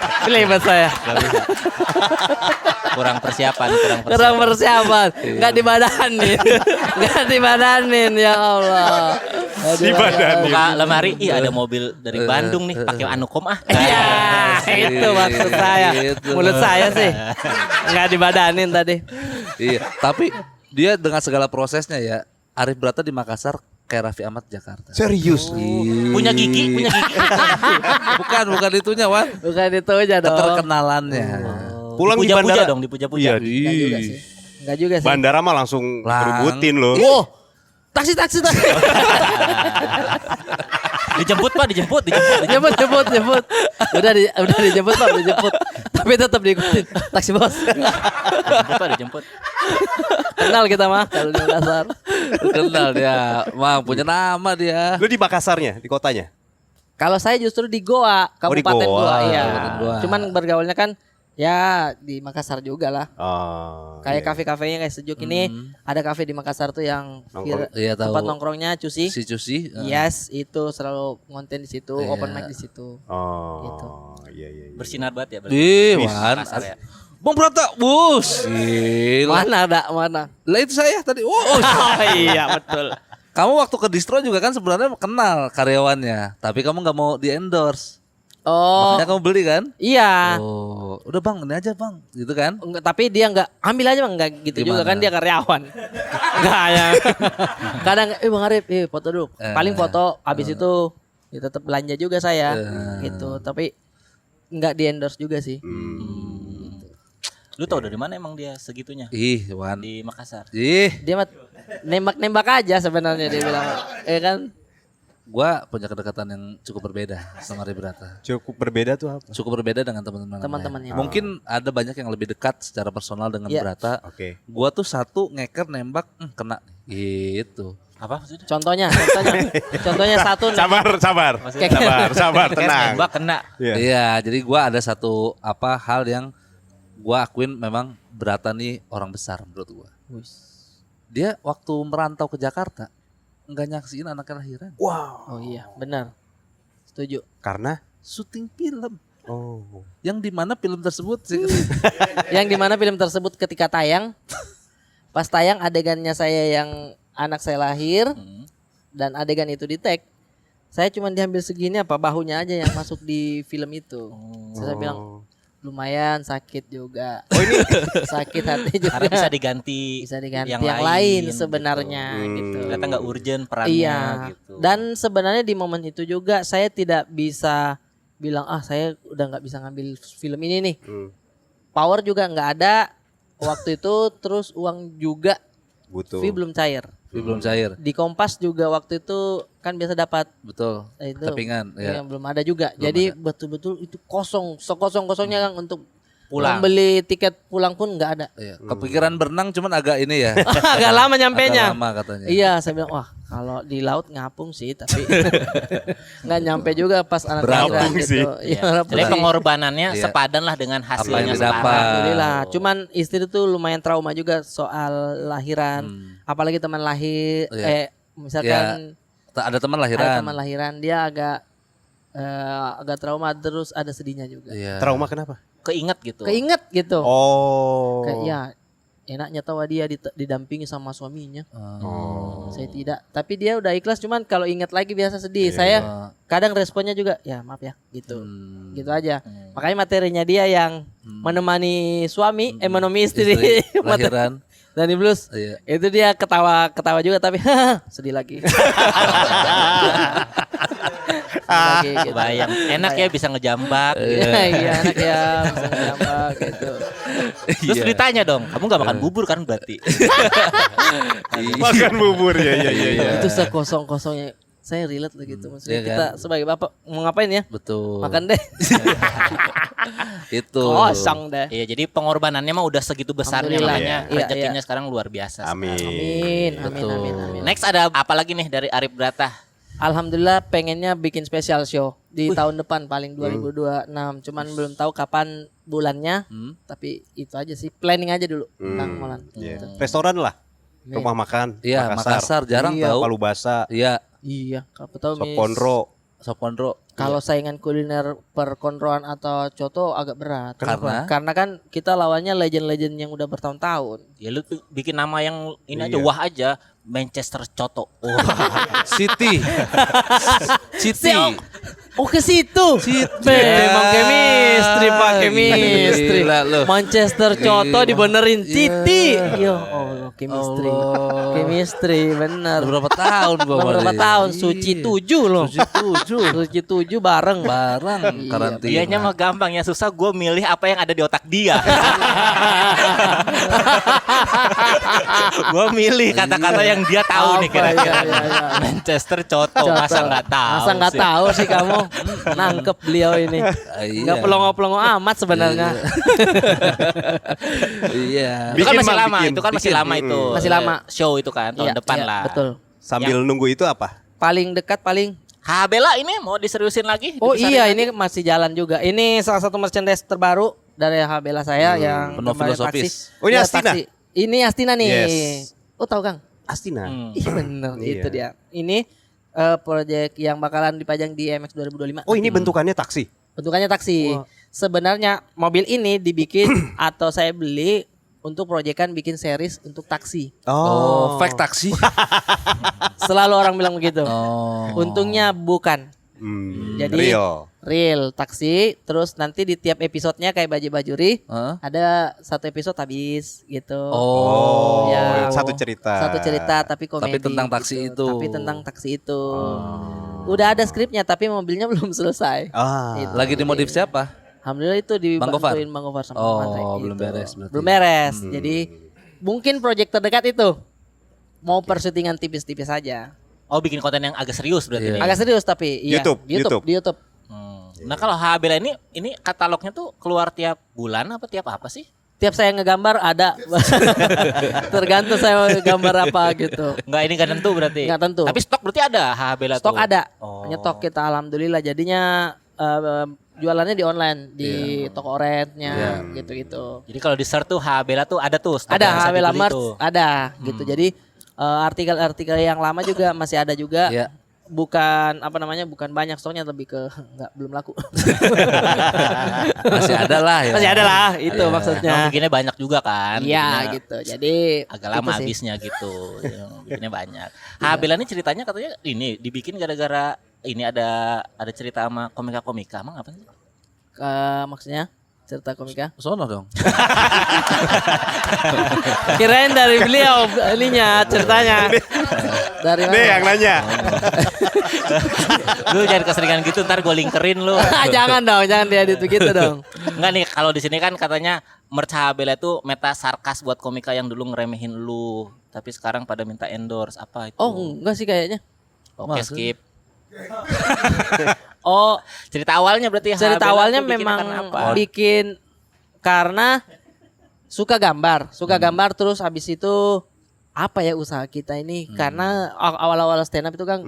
Kurang persiapan. Kurang persiapan. Enggak dibadanin ya Allah. Dibadanin. Buka lemari, ada mobil dari Bandung nih, pakai Anukom ah. Iya, itu maksud saya. Gitu. Mulut saya sih enggak dibadanin tadi. Iya, tapi dia dengan segala prosesnya ya, Arif Brata di Makassar kayak Raffi Ahmad Jakarta. Serius. Punya gigi. Bukan itunya, Wan. Bukan itu aja dong. Keterkenalannya. Pulang di Dipuja-puja bandara dong, dipuja-puja. Iya, Enggak juga sih. Enggak juga sih. bandara mah langsung rebutin loh. Oh, taksi. Dijemput Pak, dijemput. Jemput. Udah dijemput Pak, dijemput. Tapi tetap diikutin. Taksi bos. Dijemput. Kenal kita mah kalau di Makassar. Kenal dia, Mang punya nama dia. Lu di Makassarnya, di kotanya? Kalau saya justru di Goa, Oh, di Kabupaten Goa. Goa, iya. Kabupaten Goa. Cuman bergaulnya kan ya di Makassar juga lah. Oh, Kayak iya. kafe-kafenya kayak Sejuk ini, ada kafe di Makassar tuh yang Nongkrong. Iya, tahu. tempat nongkrongnya Cusi. Si Cusi. Yes, itu selalu ngonten di situ, Iya. open mic di situ. Oh, Gitu. iya. Bersinar banget ya. Di Wis, Wan. Makassar ya. Bang Brata, bus. Gila. Mana? Lah itu saya tadi. Oh iya betul. Kamu waktu ke distro juga kan sebenarnya kenal karyawannya, tapi kamu nggak mau di endorse. Oh Makanya kamu beli kan? iya. Oh, udah Bang, ini aja Bang, gitu kan? Enggak, tapi dia enggak ambil aja Bang, enggak gitu juga Gimana? kan dia karyawan. Enggak ya. Kadang Bang Arif, foto dulu. Paling foto habis itu ya tetap belanja juga saya gitu. Tapi enggak di endorse juga sih. Lu tau dari mana emang dia segitunya? Ih, Wan. Di Makassar. Ih, Dia mah nembak-nembak aja sebenarnya dia bilang. Kan? gua punya kedekatan yang cukup berbeda sama Arif Brata. Cukup berbeda tuh apa? Cukup berbeda dengan teman-teman. Teman-temannya. lain. Mungkin ada banyak yang lebih dekat secara personal dengan Iya. Brata. Oke. Gua tuh satu ngeker nembak, kena gitu. Apa maksudnya? Contohnya satu Sabar, tenang. Nembak kena. Iya. Iya, jadi gua ada satu hal yang gua akuin memang Brata nih orang besar menurut gua. Dia waktu merantau ke Jakarta nggak nyaksiin anaknya lahiran. Oh iya, benar. Setuju. Karena Syuting film. oh. Yang dimana film tersebut Yang dimana film tersebut ketika tayang, pas tayang adegannya saya yang anak saya lahir dan adegan itu di tag, saya cuma diambil segini apa bahunya aja yang masuk di film itu. Saya bilang lumayan sakit juga. Oh ini sakit hati juga. Karena bisa diganti. yang lain gitu. sebenarnya gitu. Ternyata nggak urgent perannya Iya. gitu. Dan sebenarnya di momen itu juga saya tidak bisa bilang saya udah nggak bisa ngambil film ini nih. Power juga nggak ada waktu itu, terus uang juga butuh. fee belum cair. belum cair. Di Kompas juga waktu itu kan biasa dapat Betul. itu Kepingan ya. yang belum ada juga. Jadi betul-betul itu kosong, sekosong-kosongnya Kang untuk Pulang. membeli tiket pulang pun nggak ada. Iya. Kepikiran berenang cuman agak ini ya. Agak lama nyampenya. Agak lama katanya. Iya, saya bilang wah kalau di laut ngapung sih, tapi nggak nyampe juga pas anak Berapung lahiran sih. gitu. Iya, berapung Jadi sih. pengorbanannya Iya. sepadan lah dengan Apa hasilnya yang didapat. sekarang. Alhamdulillah. Cuman istri tuh lumayan trauma juga soal lahiran. Apalagi teman lahir, Iya. misalkan Ada teman ada lahiran. teman lahiran, dia agak trauma, terus ada sedihnya juga. Iya. Trauma kenapa? Keinget gitu. Keinget gitu. Oh. Kayak ya enaknya tahu dia didampingi sama suaminya. Saya tidak. Tapi dia udah ikhlas, cuman kalau ingat lagi biasa sedih. Saya kadang responnya juga ya maaf ya gitu. Gitu aja. Makanya materinya dia yang menemani suami, menemani istri. lahiran. Dani Blues. Iya. Itu dia ketawa juga tapi sedih lagi. Sedih lagi gitu. Bayang enak ya bisa ngejambak. Iya enak ya bisa ngejambak gitu. Terus ditanya dong, kamu gak makan bubur kan berarti? Makan bubur ya. Itu sekosong-kosongnya saya relate lah gitu maksudnya Iya kan? kita sebagai bapak mau ngapain ya? Betul. Makan deh. Itu. Kosong deh. Iya, jadi pengorbanannya mah udah segitu besarnya Alhamdulillah. makanya Iya, rezekinya iya. sekarang luar biasa. Amin. Amin. Next ada apa lagi nih dari Arif Brata? Alhamdulillah pengennya bikin special show di tahun depan paling 2026. Cuman belum tahu kapan bulannya. Tapi itu aja sih planning aja dulu Kang Molan. Iya. Restoran lah. Rumah makan. Iya, Makassar jarang Iya, tahu. Palu Basa, Iya, Iya, apa tahu Sop Miss. Konro. Sop Konro. Kalau saingan kuliner perkonroan atau coto agak berat. Kenapa? Karena kan kita lawannya legend-legend yang udah bertahun-tahun. Ya lu tuh bikin nama yang ini aja Iya. wah aja, Manchester Coto. Oh. City. City. Oh ke situ. Memang chemistry Pak chemistry. Gila lu. Manchester Coto Gila. dibenerin Iya. City. Yo, oh chemistry. Allah. Chemistry bener. Berapa tahun gua Beberapa balik? tahun Suci 7 loh. Suci 7. Suci 7 bareng. Barang karantina. Dianya mah gampang ya, susah gue milih apa yang ada di otak dia. Gue milih kata-kata yang dia tahu nih Apa, kira-kira. iya. Manchester Coto, masa nggak tahu? Masa nggak sih? tahu sih kamu nangkep beliau ini. Iya. Nggak pelongo-pelongo amat sebenarnya. Iya. Itu kan Bikin, masih Bang, lama, bikin. itu kan masih Bikin. lama itu. Masih lama. Show itu kan tahun Iya, depan iya, lah. Betul. Sambil nunggu itu apa? Paling dekat paling. Habela ini mau diseriusin lagi? Oh Dibesarin iya lagi? ini masih jalan juga. Ini salah satu merchandise terbaru dari Habela saya yang Penuh kemarin filosofis. Oh, ini Iya, Astina? taksi. Ini Astina nih. Yes. Oh tahu Kang? Astina. Iya bener Iya. itu dia. Ini proyek yang bakalan dipajang di MX 2025. Oh, ini bentukannya taksi. Bentukannya taksi. Sebenarnya mobil ini dibikin atau saya beli untuk proyekan bikin series untuk taksi. Oh, fake taksi. Selalu orang bilang begitu. Oh. Untungnya bukan. Jadi real taksi. Terus nanti di tiap episodenya kayak baju-bajuri Hah? ada satu episode habis gitu. Oh. Ya. Satu cerita. Satu cerita tapi komedi. Tapi tentang taksi itu. Tapi tentang taksi itu. Udah ada skripnya tapi mobilnya belum selesai. Ah. Gitu. Lagi dimodif siapa? Alhamdulillah itu Bang Gofar? dibantuin Bang Gofar sama Oh, Bang Andre, belum gitu. beres berarti. Belum beres. Jadi mungkin proyek terdekat itu mau persyutingan tipis-tipis aja. Oh bikin konten yang agak serius berarti Iya. nih. Agak serius tapi iya. YouTube. Di YouTube. Nah kalau Habela ini katalognya tuh keluar tiap bulan apa tiap apa sih? Tiap saya ngegambar ada. Tergantung saya mau gambar apa gitu. Enggak ini nggak tentu berarti. Nggak tentu. Tapi stok berarti ada Habela Stok tuh. ada. Oh. Nyetok kita alhamdulillah jadinya jualannya di online di toko oranye gitu-gitu. Jadi kalau di search tuh Habela tuh ada tuh. stok yang Ada bisa Habela dibeli Merch tuh. ada gitu. Jadi artikel-artikel yang lama juga masih ada juga. Iya. Bukan apa namanya bukan banyak stoknya lebih ke nggak belum laku. Masih ada lah ya. Masih ada lah itu Emang maksudnya. bikinnya banyak juga kan. Iya Bikinnya gitu. Jadi agak lama itu sih. habisnya gitu. Bikinnya banyak. Habela ini ceritanya katanya ini dibikin gara-gara ini ada cerita sama komika-komika. Emang apa sih? Maksudnya cerita komika. Sono dong. Kirain dari beliau ininya ceritanya. Dari Nih mana? yang nanya. Lu jangan keseringan gitu ntar gue linkerin lu. Jangan dong, jangan diedit begitu dong. Enggak nih kalau di sini kan katanya merch Habela itu meta sarkas buat komika yang dulu ngeremehin lu, tapi sekarang pada minta endorse apa itu? Oh, enggak sih kayaknya. Oke skip. Oh, Cerita awalnya berarti cerita Habela awalnya tuh bikin memang karena apa? bikin karena suka gambar, terus habis itu apa ya usaha kita ini karena awal-awal stand up itu kan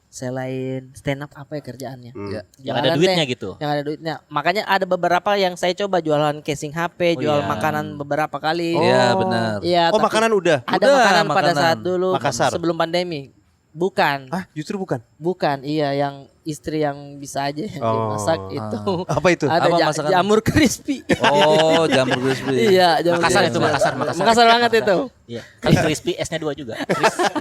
selain stand up apa ya kerjaannya? Ya. Yang ada Jualan duitnya teh, gitu. Yang ada duitnya. Makanya ada beberapa yang saya coba jualan casing HP, jual iya. makanan beberapa kali. Iya benar. Iya, Oh, tapi makanan udah. ada Udah, makanan pada makanan. saat dulu Makassar. sebelum pandemi. Bukan. Ah, justru bukan. Bukan, iya yang istri yang bisa aja yang Oh. dimasak itu. Apa itu? Ada Apa masakan? jamur crispy. Oh, jamur crispy. Iya, jamur Makassar crispy. itu, Makassar. Makassar banget itu. Iya. Kali crispy S-nya 2 juga. Crispy.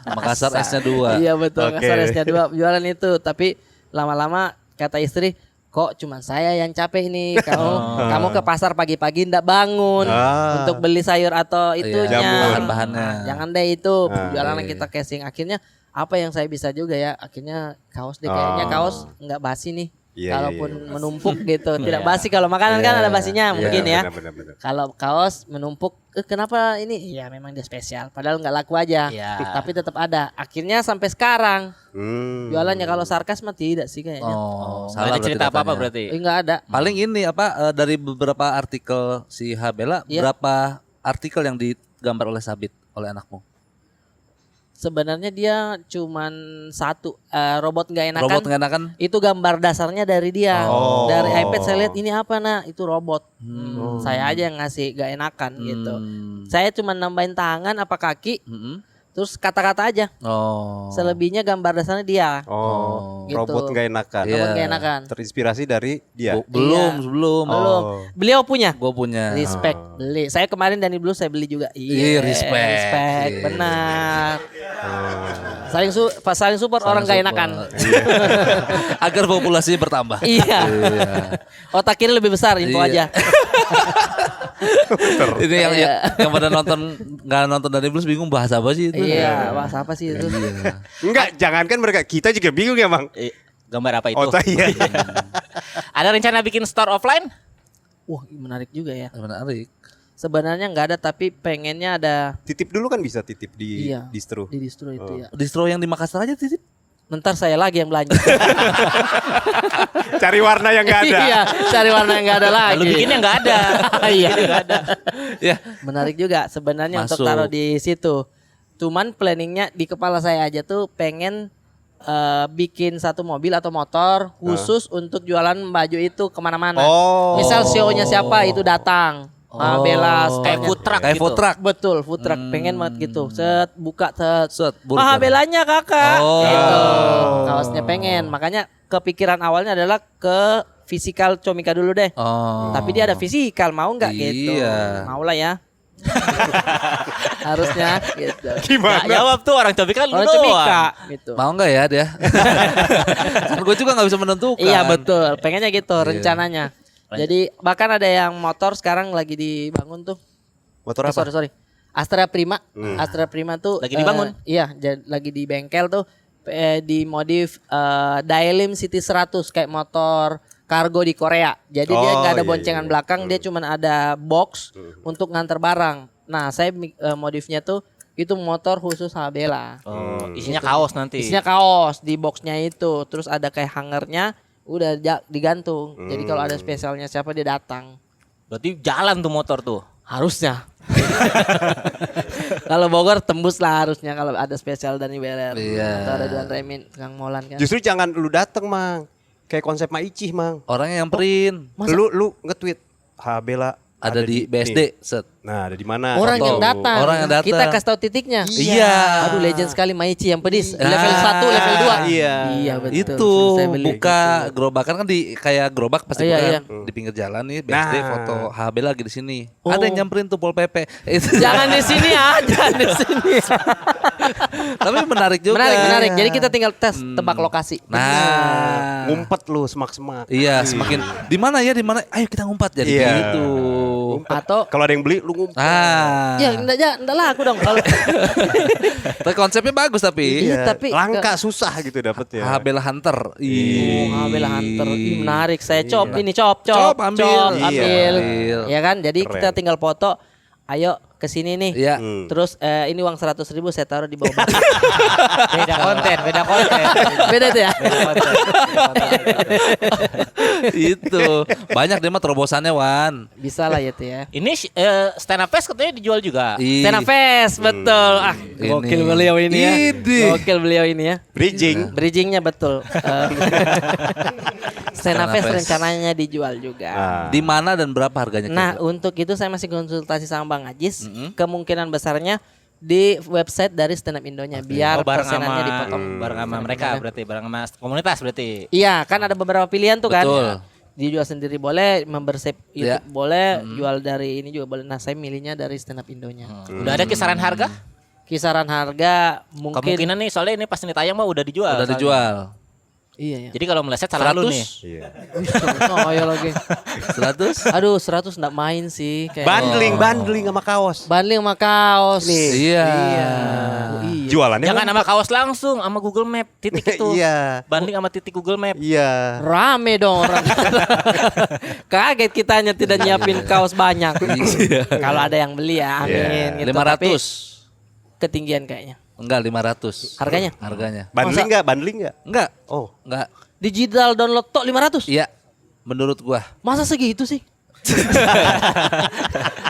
Makassar S-nya 2. Iya betul, Oke. Makassar S-nya 2 jualan itu, tapi lama-lama kata istri, kok cuma saya yang capek nih. Kamu ke pasar pagi-pagi ndak bangun untuk beli sayur atau itunya. Bahan-bahannya. Jangan deh itu jualan kita casing. Akhirnya apa yang saya bisa juga ya, akhirnya kaos deh, kayaknya kaos nggak basi nih. Kalaupun menumpuk gitu, tidak basi. Kalau makanan kan ada basinya mungkin ya. Benar. Kalau kaos menumpuk, kenapa ini? Ya memang dia spesial. Padahal nggak laku aja, tapi tetap ada. Akhirnya sampai sekarang jualannya. Kalau sarkas mah tidak sih kayaknya. Salah Ada cerita apa datanya. berarti? Nggak ada. Paling ini dari beberapa artikel si Habela, berapa artikel yang digambar oleh Sabit oleh anakmu? Sebenarnya dia cuman satu, robot nggak enakan. Robot nggak enakan? Itu gambar dasarnya dari dia. Dari iPad saya lihat ini apa itu robot. Saya aja yang ngasih gak enakan gitu. Saya cuma nambahin tangan apa kaki. Terus kata-kata aja. Selebihnya gambar dasarnya dia. Gitu. Robot nggak enakan. Robot nggak enakan. Terinspirasi dari dia. Belum. Belum. Beliau punya. Gue punya. Respect. Beli. Saya kemarin Dani Blue saya beli juga. Respect. Benar. Saling support orang gak enakan. Agar populasinya bertambah. Iya. Otak kiri lebih besar, info aja. Ini yang pada nggak nonton dari Blues bingung bahasa apa sih itu? Iya, bahasa apa sih itu? Enggak, jangankan mereka, kita juga bingung ya, Bang. Gambar apa itu? Iya. Ada rencana bikin store offline? Wah, menarik juga ya. Menarik. Sebenarnya nggak ada, tapi pengennya ada. Titip dulu kan bisa titip di distro. Di distro itu ya. Distro yang di Makassar aja titip. Ntar saya lagi yang belanja. Cari warna yang nggak ada. Iya, cari warna yang nggak ada lagi. Lu bikinnya nggak ada. Iya. Ya. Menarik juga sebenarnya untuk Masuk. taruh di situ. Cuman planningnya di kepala saya aja tuh pengen bikin satu mobil atau motor khusus untuk jualan baju itu kemana-mana. Misal CEO-nya siapa itu datang. Bela Kayak food truck Kayak gitu. food truck. Betul, food truck. Pengen banget gitu. Buka Set, burger. belanya kakak. Oh. Gitu. Kaosnya pengen. Makanya kepikiran awalnya adalah ke fisikal Comika dulu deh. Tapi dia ada fisikal, mau nggak gitu? Iya. Mau lah ya. Harusnya gitu. Gimana? Nggak jawab tuh orang Comika lu Orang doang. Comika gitu. Mau nggak ya dia? Kan gue juga nggak bisa menentukan. Iya betul, pengennya gitu rencananya. Jadi bahkan ada yang motor sekarang lagi dibangun tuh. Motor apa? Sorry. Astra Prima. Astra Prima tuh Lagi dibangun? Iya, lagi di bengkel tuh dimodif Daelim City 100 kayak motor kargo di Korea. Jadi dia nggak ada boncengan belakang, dia cuma ada box untuk nganter barang. Nah, saya modifnya tuh itu motor khusus Habela. Isinya kaos nanti. Isinya kaos di boxnya itu, terus ada kayak hangernya, udah digantung. Jadi kalau ada spesialnya siapa dia datang. Berarti jalan tuh motor tuh. Harusnya. Kalau Bogor tembus lah harusnya kalau ada spesial Dani Beler. Iya. Atau ada Duan Remin, Kang Molan kan. Justru jangan lu dateng, Mang. Kayak konsep Maicih, Mang. Orangnya yang print. Lu nge-tweet Habela Ada di BSD. nih. Set. Nah, ada di mana? Orang Foto. yang datang. Orang yang datang. Kita kasih tahu titiknya. Iya. Aduh legend sekali Maici yang pedis. Ah. Level 1, level 2. Iya. Iya betul. Itu Saya beli. buka gerobakan kan di kayak gerobak pasti Iya, bukan di pinggir jalan nih BSD Nah. foto HB lagi di sini. Oh. Ada yang nyamperin tuh Pol PP. Itu. Jangan di sini ya, jangan di sini. Tapi menarik juga. Menarik. Jadi kita tinggal tes tebak lokasi. Nah. Ngumpet lu semak-semak. Iya, semakin di mana ya, di mana? Ayo kita ngumpat jadi Iya. gitu. Atau Kalau ada yang beli lu ngumpet. ya enggak laku dong kalau Tapi konsepnya bagus tapi. Iya, tapi langka susah gitu dapetnya. HB Hunter. Bela Hunter. Ih, menarik. Saya cop ini cop. Cop, ambil. Iya. ambil. Ambil. Ya kan? Jadi Keren. kita tinggal foto. Ayo ke sini nih. Iya. Terus ini uang 100.000 saya taruh di bawah. Beda konten. Beda tuh ya. Itu. Banyak deh mah terobosannya Wan. Bisa lah ya tuh ya. Ini stand up fest katanya dijual juga. Ih. Stand up fest betul. Gokil beliau ini ya. Ini. Gokil beliau ini ya. Bridging. Bridgingnya betul. Stand up Stand up fest fest. rencananya dijual juga. Di mana dan berapa harganya? Nah coba? untuk itu saya masih konsultasi sama Bang Ajis. Kemungkinan besarnya di website dari Stand Up Indonya biar bareng persenannya sama dipotong. bareng sama mereka berarti, bareng sama komunitas berarti. Iya kan ada beberapa pilihan tuh kan. Betul. Dijual sendiri boleh, membership Iya. YouTube boleh, jual dari ini juga boleh. Nah saya milihnya dari Stand Up Indonya. Udah ada kisaran harga? Kisaran harga mungkin Kemungkinan nih soalnya ini pas ini tayang mah udah dijual. Udah soalnya. dijual. Iya ya. Jadi kalau meleset salah lu 100? nih. Iya. Oh ya lagi. 100? Aduh 100 enggak main sih kayak. Bundling sama kaos. Bundling sama kaos. Iya. Oh, iya. Jualannya Jangan kan- sama kaos langsung, sama Google Map titik itu. Iya. Banding sama titik Google Map. Iya. Rame dong orang. Kaget kitanya tidak nyiapin kaos banyak. Kalau ada yang beli ya amin gitu. 500. Tapi ketinggian kayaknya. Enggak 500. Harganya? Harganya. Bundling enggak? Enggak. Oh. Enggak. Digital download tok 500? Iya. Menurut gua. Masa segitu sih?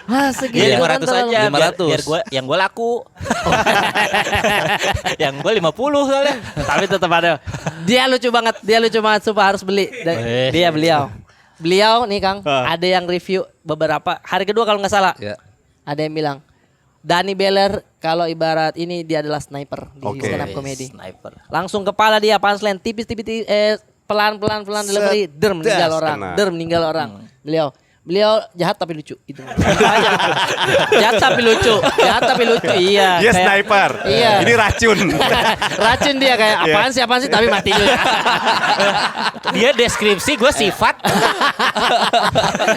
Masa segitu? Iya kan 500 terlalu- aja 500. biar gua laku. Yang gua 50 soalnya. Tapi tetap ada. Dia lucu banget, sumpah harus beli. Beliau nih Kang, ada yang review beberapa hari kedua kalau nggak salah. Ya. Ada yang bilang Danny Beller kalau ibarat ini dia adalah sniper di Oke. stand up comedy. Sniper. Langsung kepala dia punchline tipis pelan delivery Sedas meninggal orang. Beliau jahat tapi lucu itu. jahat tapi lucu. Iya. Dia kayak- sniper. Iya. Ini racun. Racun dia kayak apaan sih tapi mati juga. Dia deskripsi, gue sifat.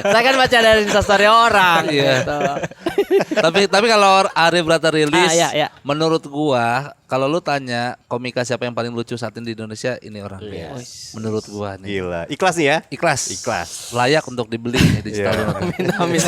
Saya kan baca dari instastory orang Iya. gitu. tapi kalau Arif Brata rilis, iya. menurut gua kalau lu tanya komika siapa yang paling lucu saat ini di Indonesia, ini orang. Menurut gua nih. Gila. Ikhlas nih ya? Ikhlas. Ikhlas. Layak untuk dibeli nih digital. Iya. Amin.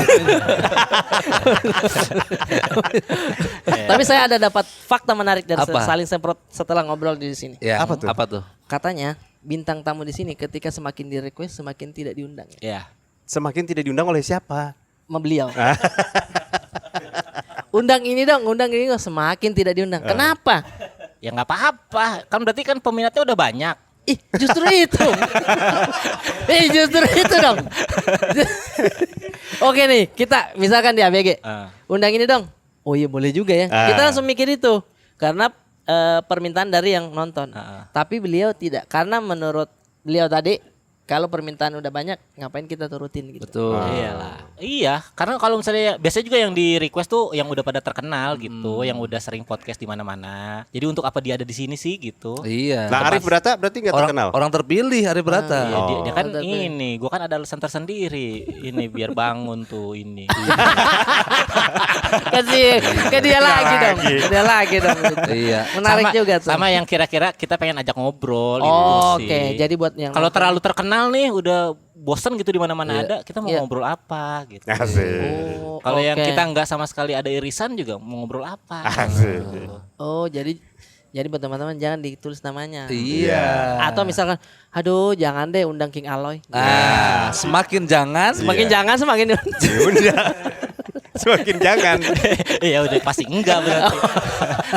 Tapi saya ada dapat fakta menarik dari Apa? saling semprot setelah ngobrol di sini. Ya. Apa tuh? Apa tuh? Katanya bintang tamu di sini ketika semakin di request semakin tidak diundang. Ya. Semakin tidak diundang oleh siapa? Sama beliau. Undang ini dong, semakin tidak diundang. Kenapa? Ya nggak apa-apa. Kan berarti kan peminatnya udah banyak. Ih, justru itu. Justru itu dong. Oke nih, kita misalkan di ABG. Undang ini dong. Oh iya boleh juga ya. Kita langsung mikir itu. Karena permintaan dari yang nonton. Tapi beliau tidak. Karena menurut beliau tadi, kalau permintaan udah banyak, ngapain kita turutin gitu. Betul. Iyalah. Iya, karena kalau misalnya biasanya juga yang di request tuh yang udah pada terkenal gitu, yang udah sering podcast di mana-mana. Jadi untuk apa dia ada di sini sih gitu? Iya. Nah, Arif Brata berarti nggak terkenal. Orang terpilih Arif Brata. Iya, dia kan tapi- ini, gua kan ada alasan tersendiri ini biar bangun tuh ini. Ke dia lagi dong. Dia lagi dong. Iya. Menarik Sama- juga tuh. Sama yang kira-kira kita pengen ajak ngobrol gitu Oh, sih. oke. Jadi buat yang Kalau terlalu terkenal nih udah bosen gitu di mana-mana ada, kita mau Iya. ngobrol apa gitu. Asik. Oh, Kalau yang oke. kita nggak sama sekali ada irisan juga mau ngobrol apa? Asik. Oh, jadi buat teman-teman jangan ditulis namanya. Iya. Atau misalkan, aduh jangan deh undang King Aloy. Semakin jangan. Semakin jangan semakin Udah. Semakin jangan. Ya udah pasti enggak berarti.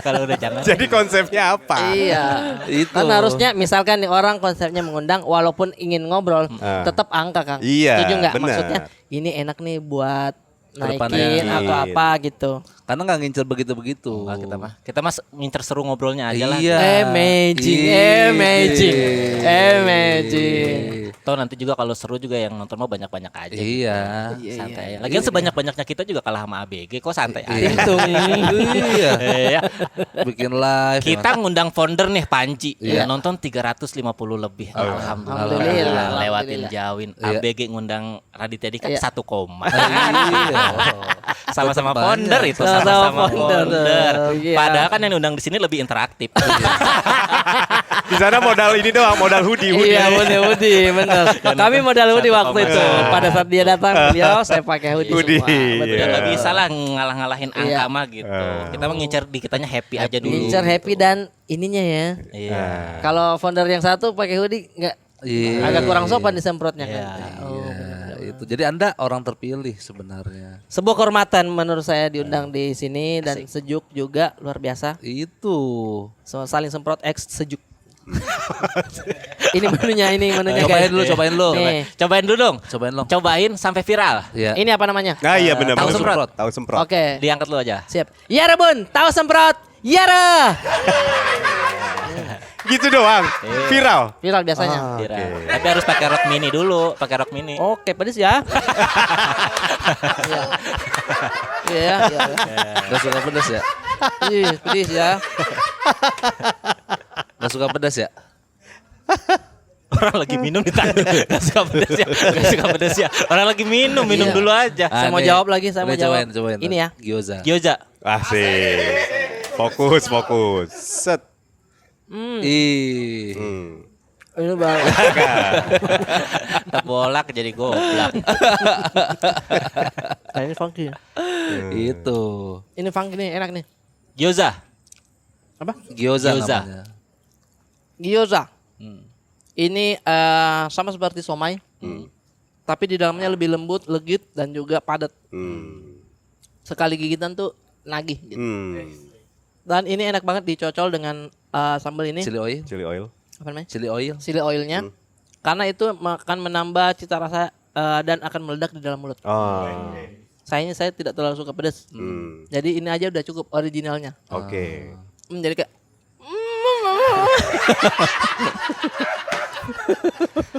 Kalau udah jangan. Jadi konsepnya apa? Iya. Itu. Kan harusnya misalkan nih orang konsepnya mengundang walaupun ingin ngobrol, tetap angka Kang. Iya, Setuju nggak? benar. Maksudnya ini enak nih buat Kedepannya. naikin atau apa gitu. Karena nggak ngincer begitu-begitu. Enggak, kita mah ngincer seru ngobrolnya aja lah. Iya. Amazing. Toh nanti juga kalau seru juga yang nonton mah banyak-banyak aja. Iya. Santai aja. Lagian sebanyak-banyaknya kita juga kalah sama ABG kok santai aja. Itu. Iya. Iya. Bikin live. Kita ngundang founder nih Panji. Iya. Yang nonton 350 lebih. Alhamdulillah. Alhamdulillah. Lewatin Jawin. Iya. ABG ngundang Raditya Dika Iya. 1 koma. Iya. Sama-sama Tetap founder banyak. itu. Sama-sama Sama-sama founder. founder. Iya. Padahal kan yang undang di sini lebih interaktif. Di sana modal ini doang, modal hoodie. Iya hoodie bener. Kami modal hoodie waktu itu. Pada saat dia datang beliau saya pakai hoodie Hoodie. semua. Betul. Udah Iya. nggak bisa lah ngalah-ngalahin angka Iya. mah gitu. Kita mah ngincer di kitanya happy aja dulu. Incer happy dan ininya ya. Iya. Kalau founder yang satu pakai hoodie nggak Iya. agak kurang sopan disemprotnya kan. Iya. Oh. Itu. Jadi Anda orang terpilih sebenarnya. Sebuah kehormatan menurut saya diundang di sini dan sejuk juga luar biasa. Itu. So, saling semprot X sejuk. ini menunya Cobain guys. dulu, cobain lu. Nih. Cobain dulu dong. Cobain lo. Cobain sampai viral. Iya. Ini apa namanya? Nah iya benar. Tahu benar. semprot. Tahu semprot. Oke. Diangkat lu aja. Siap. Yara bun, tahu semprot. Yara. Gitu doang. Viral. Viral biasanya. Viral. Tapi harus pakai rok mini dulu, pakai rok mini. Oke, pedes ya. Iya. Iya. Gak suka pedas ya? Ih, pedes ya. Gak suka pedas ya? Orang lagi minum ditanya gak suka pedas ya, gak suka pedas ya. Orang lagi minum Iya. dulu aja. Saya mau nih. jawab lagi, saya mau Udah, jawab. cobain. Ini ya. Gyoza. Gyoza. Asik. Fokus. Set. Ih. Ini bang. Bolak jadi goblak. Nah, ini funky. Itu. Ini funky nih, enak nih. Gyoza. Apa? Gyoza Gyoza. namanya. Gyoza. Hmm. Ini sama seperti somai, tapi di dalamnya lebih lembut, legit dan juga padat. Sekali gigitan tuh nagih. Gitu. Dan ini enak banget dicocol dengan sambal ini. Chili oil. Chili oil. Apa namanya? Chili oil. Chili oilnya. Karena itu akan menambah cita rasa dan akan meledak di dalam mulut. Oh. Sayangnya saya tidak terlalu suka pedas. Jadi ini aja udah cukup originalnya. Oke. Jadi kayak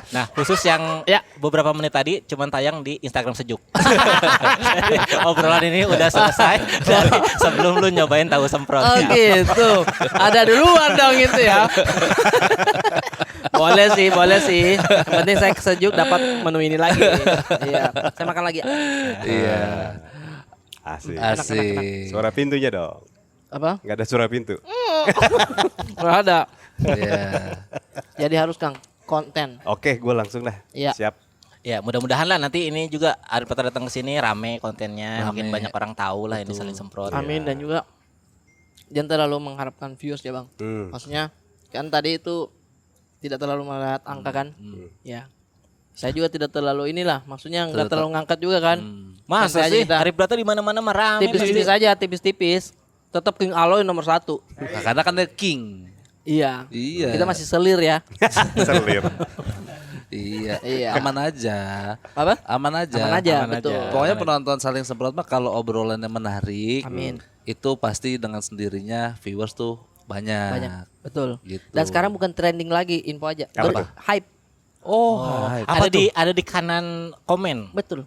Nah, khusus yang beberapa menit tadi cuman tayang di Instagram Sejuk. Jadi, obrolan ini udah selesai dari sebelum lu nyobain tahu semprot. oh gitu. Ada duluan dong itu ya. Boleh sih. Yang penting saya kesejuk dapat menu ini lagi. Iya. Saya makan lagi. Iya. Asik. Asik. Suara pintunya dong. Apa? Nggak ada suara pintu. Nggak ada. Iya. Jadi harus Kang konten. Oke, gue langsung dah. Iya. Siap. Ya, mudah-mudahan lah nanti ini juga Arifata datang ke sini rame kontennya, Rame. mungkin banyak orang tahu lah ini saling semprot. Amin dan juga jangan terlalu mengharapkan views ya Bang. Maksudnya kan tadi itu tidak terlalu melihat angka kan. Ya. Saya juga tidak terlalu inilah, maksudnya nggak terlalu ngangkat juga kan. Masa Santai aja sih kita. Arif Brata di mana-mana mah rame. Tipis-tipis aja, tipis-tipis. Tetap King Aloy nomor 1. Nah, karena kan dia king. Iya. Iya. Kita masih selir ya. Selir. Iya. Iya. Aman aja. Apa? Aman aja. Aman aja, Aman betul. aja. Pokoknya penonton saling semprot mah kalau obrolannya menarik, Amin. itu pasti dengan sendirinya viewers tuh banyak. Banyak. Betul. Gitu. Dan sekarang bukan trending lagi, info aja. Apa tuh? Hype. Oh, Ada di kanan komen. Betul.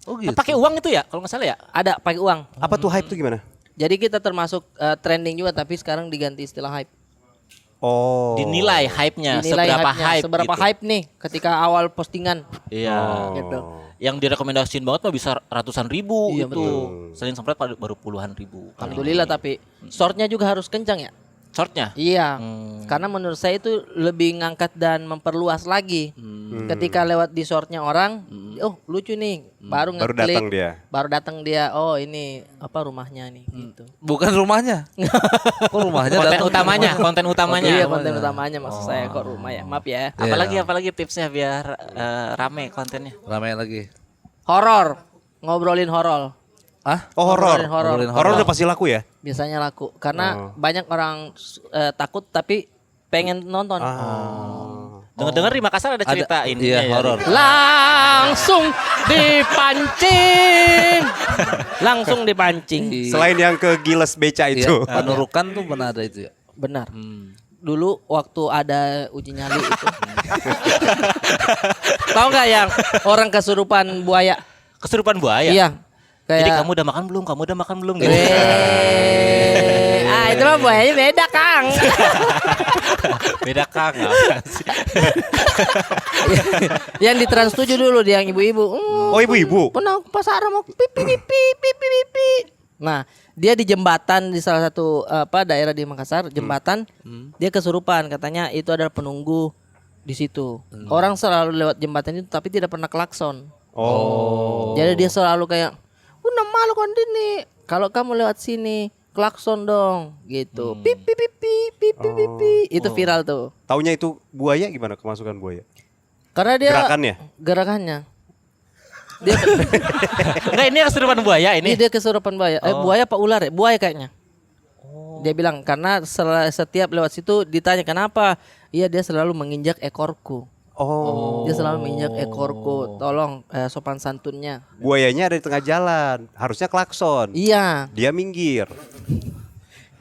oh gitu. Pakai uang itu ya kalau nggak salah ya. Ada pakai uang. Apa tuh hype tuh gimana? Jadi kita termasuk trending juga tapi sekarang diganti istilah hype. Oh. Dinilai hype-nya, Dinilai seberapa hype-nya, hype. seberapa gitu. hype nih ketika awal postingan. Iya. Gitu. Yang direkomendasiin banget mah bisa ratusan ribu Iya, itu. Saling semprot baru puluhan ribu. Alhamdulillah tapi shortnya juga harus kencang ya. Shortnya. Iya. Karena menurut saya itu lebih ngangkat dan memperluas lagi. Ketika lewat di shortnya orang, oh lucu nih, baru Baru ngeklik. datang dia. Baru datang dia. Oh ini apa rumahnya nih gitu. Bukan rumahnya. Kok rumahnya Konten datang? utamanya, konten utamanya. Iya konten utamanya maksud saya kok rumah ya. Maaf ya. Apalagi tipsnya biar rame kontennya. Ramai lagi. Horor. Ngobrolin horor. Ah? Oh, horor. Ngobrolin horor. Ngobrolin Horor udah pasti laku ya? Biasanya laku karena banyak orang takut tapi pengen nonton. Dengar-dengar di Makassar ada cerita ini. Iya, horor. Langsung dipancing. Langsung dipancing. Selain yang ke Giles Beca Iya, itu. Panurukan tuh pernah ada itu ya. Benar. Dulu waktu ada uji nyali itu. Tahu nggak yang orang kesurupan buaya? Kesurupan buaya. Iya. Jadi Kayak kamu udah makan belum? Kamu udah makan belum? Gitu. itu mah buayanya beda, Kang. Beda Kang. Apaan sih? Yang di Trans 7 dulu dia yang ibu-ibu. Oh, ibu-ibu. Pernah ke pasar mau pipi. Nah, dia di jembatan di salah satu daerah di Makassar, jembatan. Dia kesurupan, katanya itu adalah penunggu di situ. Orang selalu lewat jembatan itu tapi tidak pernah klakson. Oh. Jadi dia selalu kayak, "Udah malu kan ini. Kalau kamu lewat sini, klakson dong." gitu. Pipi. Itu viral tuh. Taunya itu buaya gimana kemasukan buaya? Karena dia Gerakannya? Dia Enggak, ini kesurupan buaya ini ini. dia kesurupan buaya. Buaya apa ular ya? Buaya kayaknya. Dia bilang karena setiap lewat situ ditanya kenapa? Iya, dia selalu menginjak ekorku. Oh. Dia selalu menginjak ekorku. Tolong sopan santunnya. Buayanya ada di tengah jalan. Harusnya klakson. Iya. Dia minggir.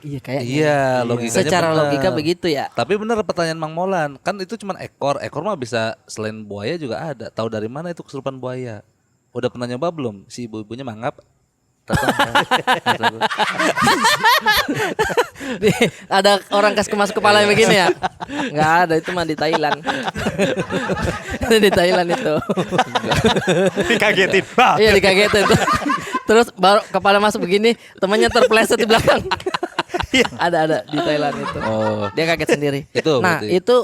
Iya kayaknya. Iya, logikanya Secara bener. logika begitu ya. Tapi bener pertanyaan Mang Molan, kan itu cuma ekor. Ekor mah bisa selain buaya juga ada. Tahu dari mana itu kesurupan buaya? Udah pernah nyoba belum? Si ibu-ibunya mangap. Ada orang kasih masuk kepala yang begini ya? Nggak ada, itu mah di Thailand. Itu di Thailand itu. Dikagetin. Bah. Iya dikagetin. Terus baru kepala masuk begini, temannya terpeleset di belakang. Ada di Thailand itu. Oh. Dia kaget sendiri. Itu Nah berarti. itu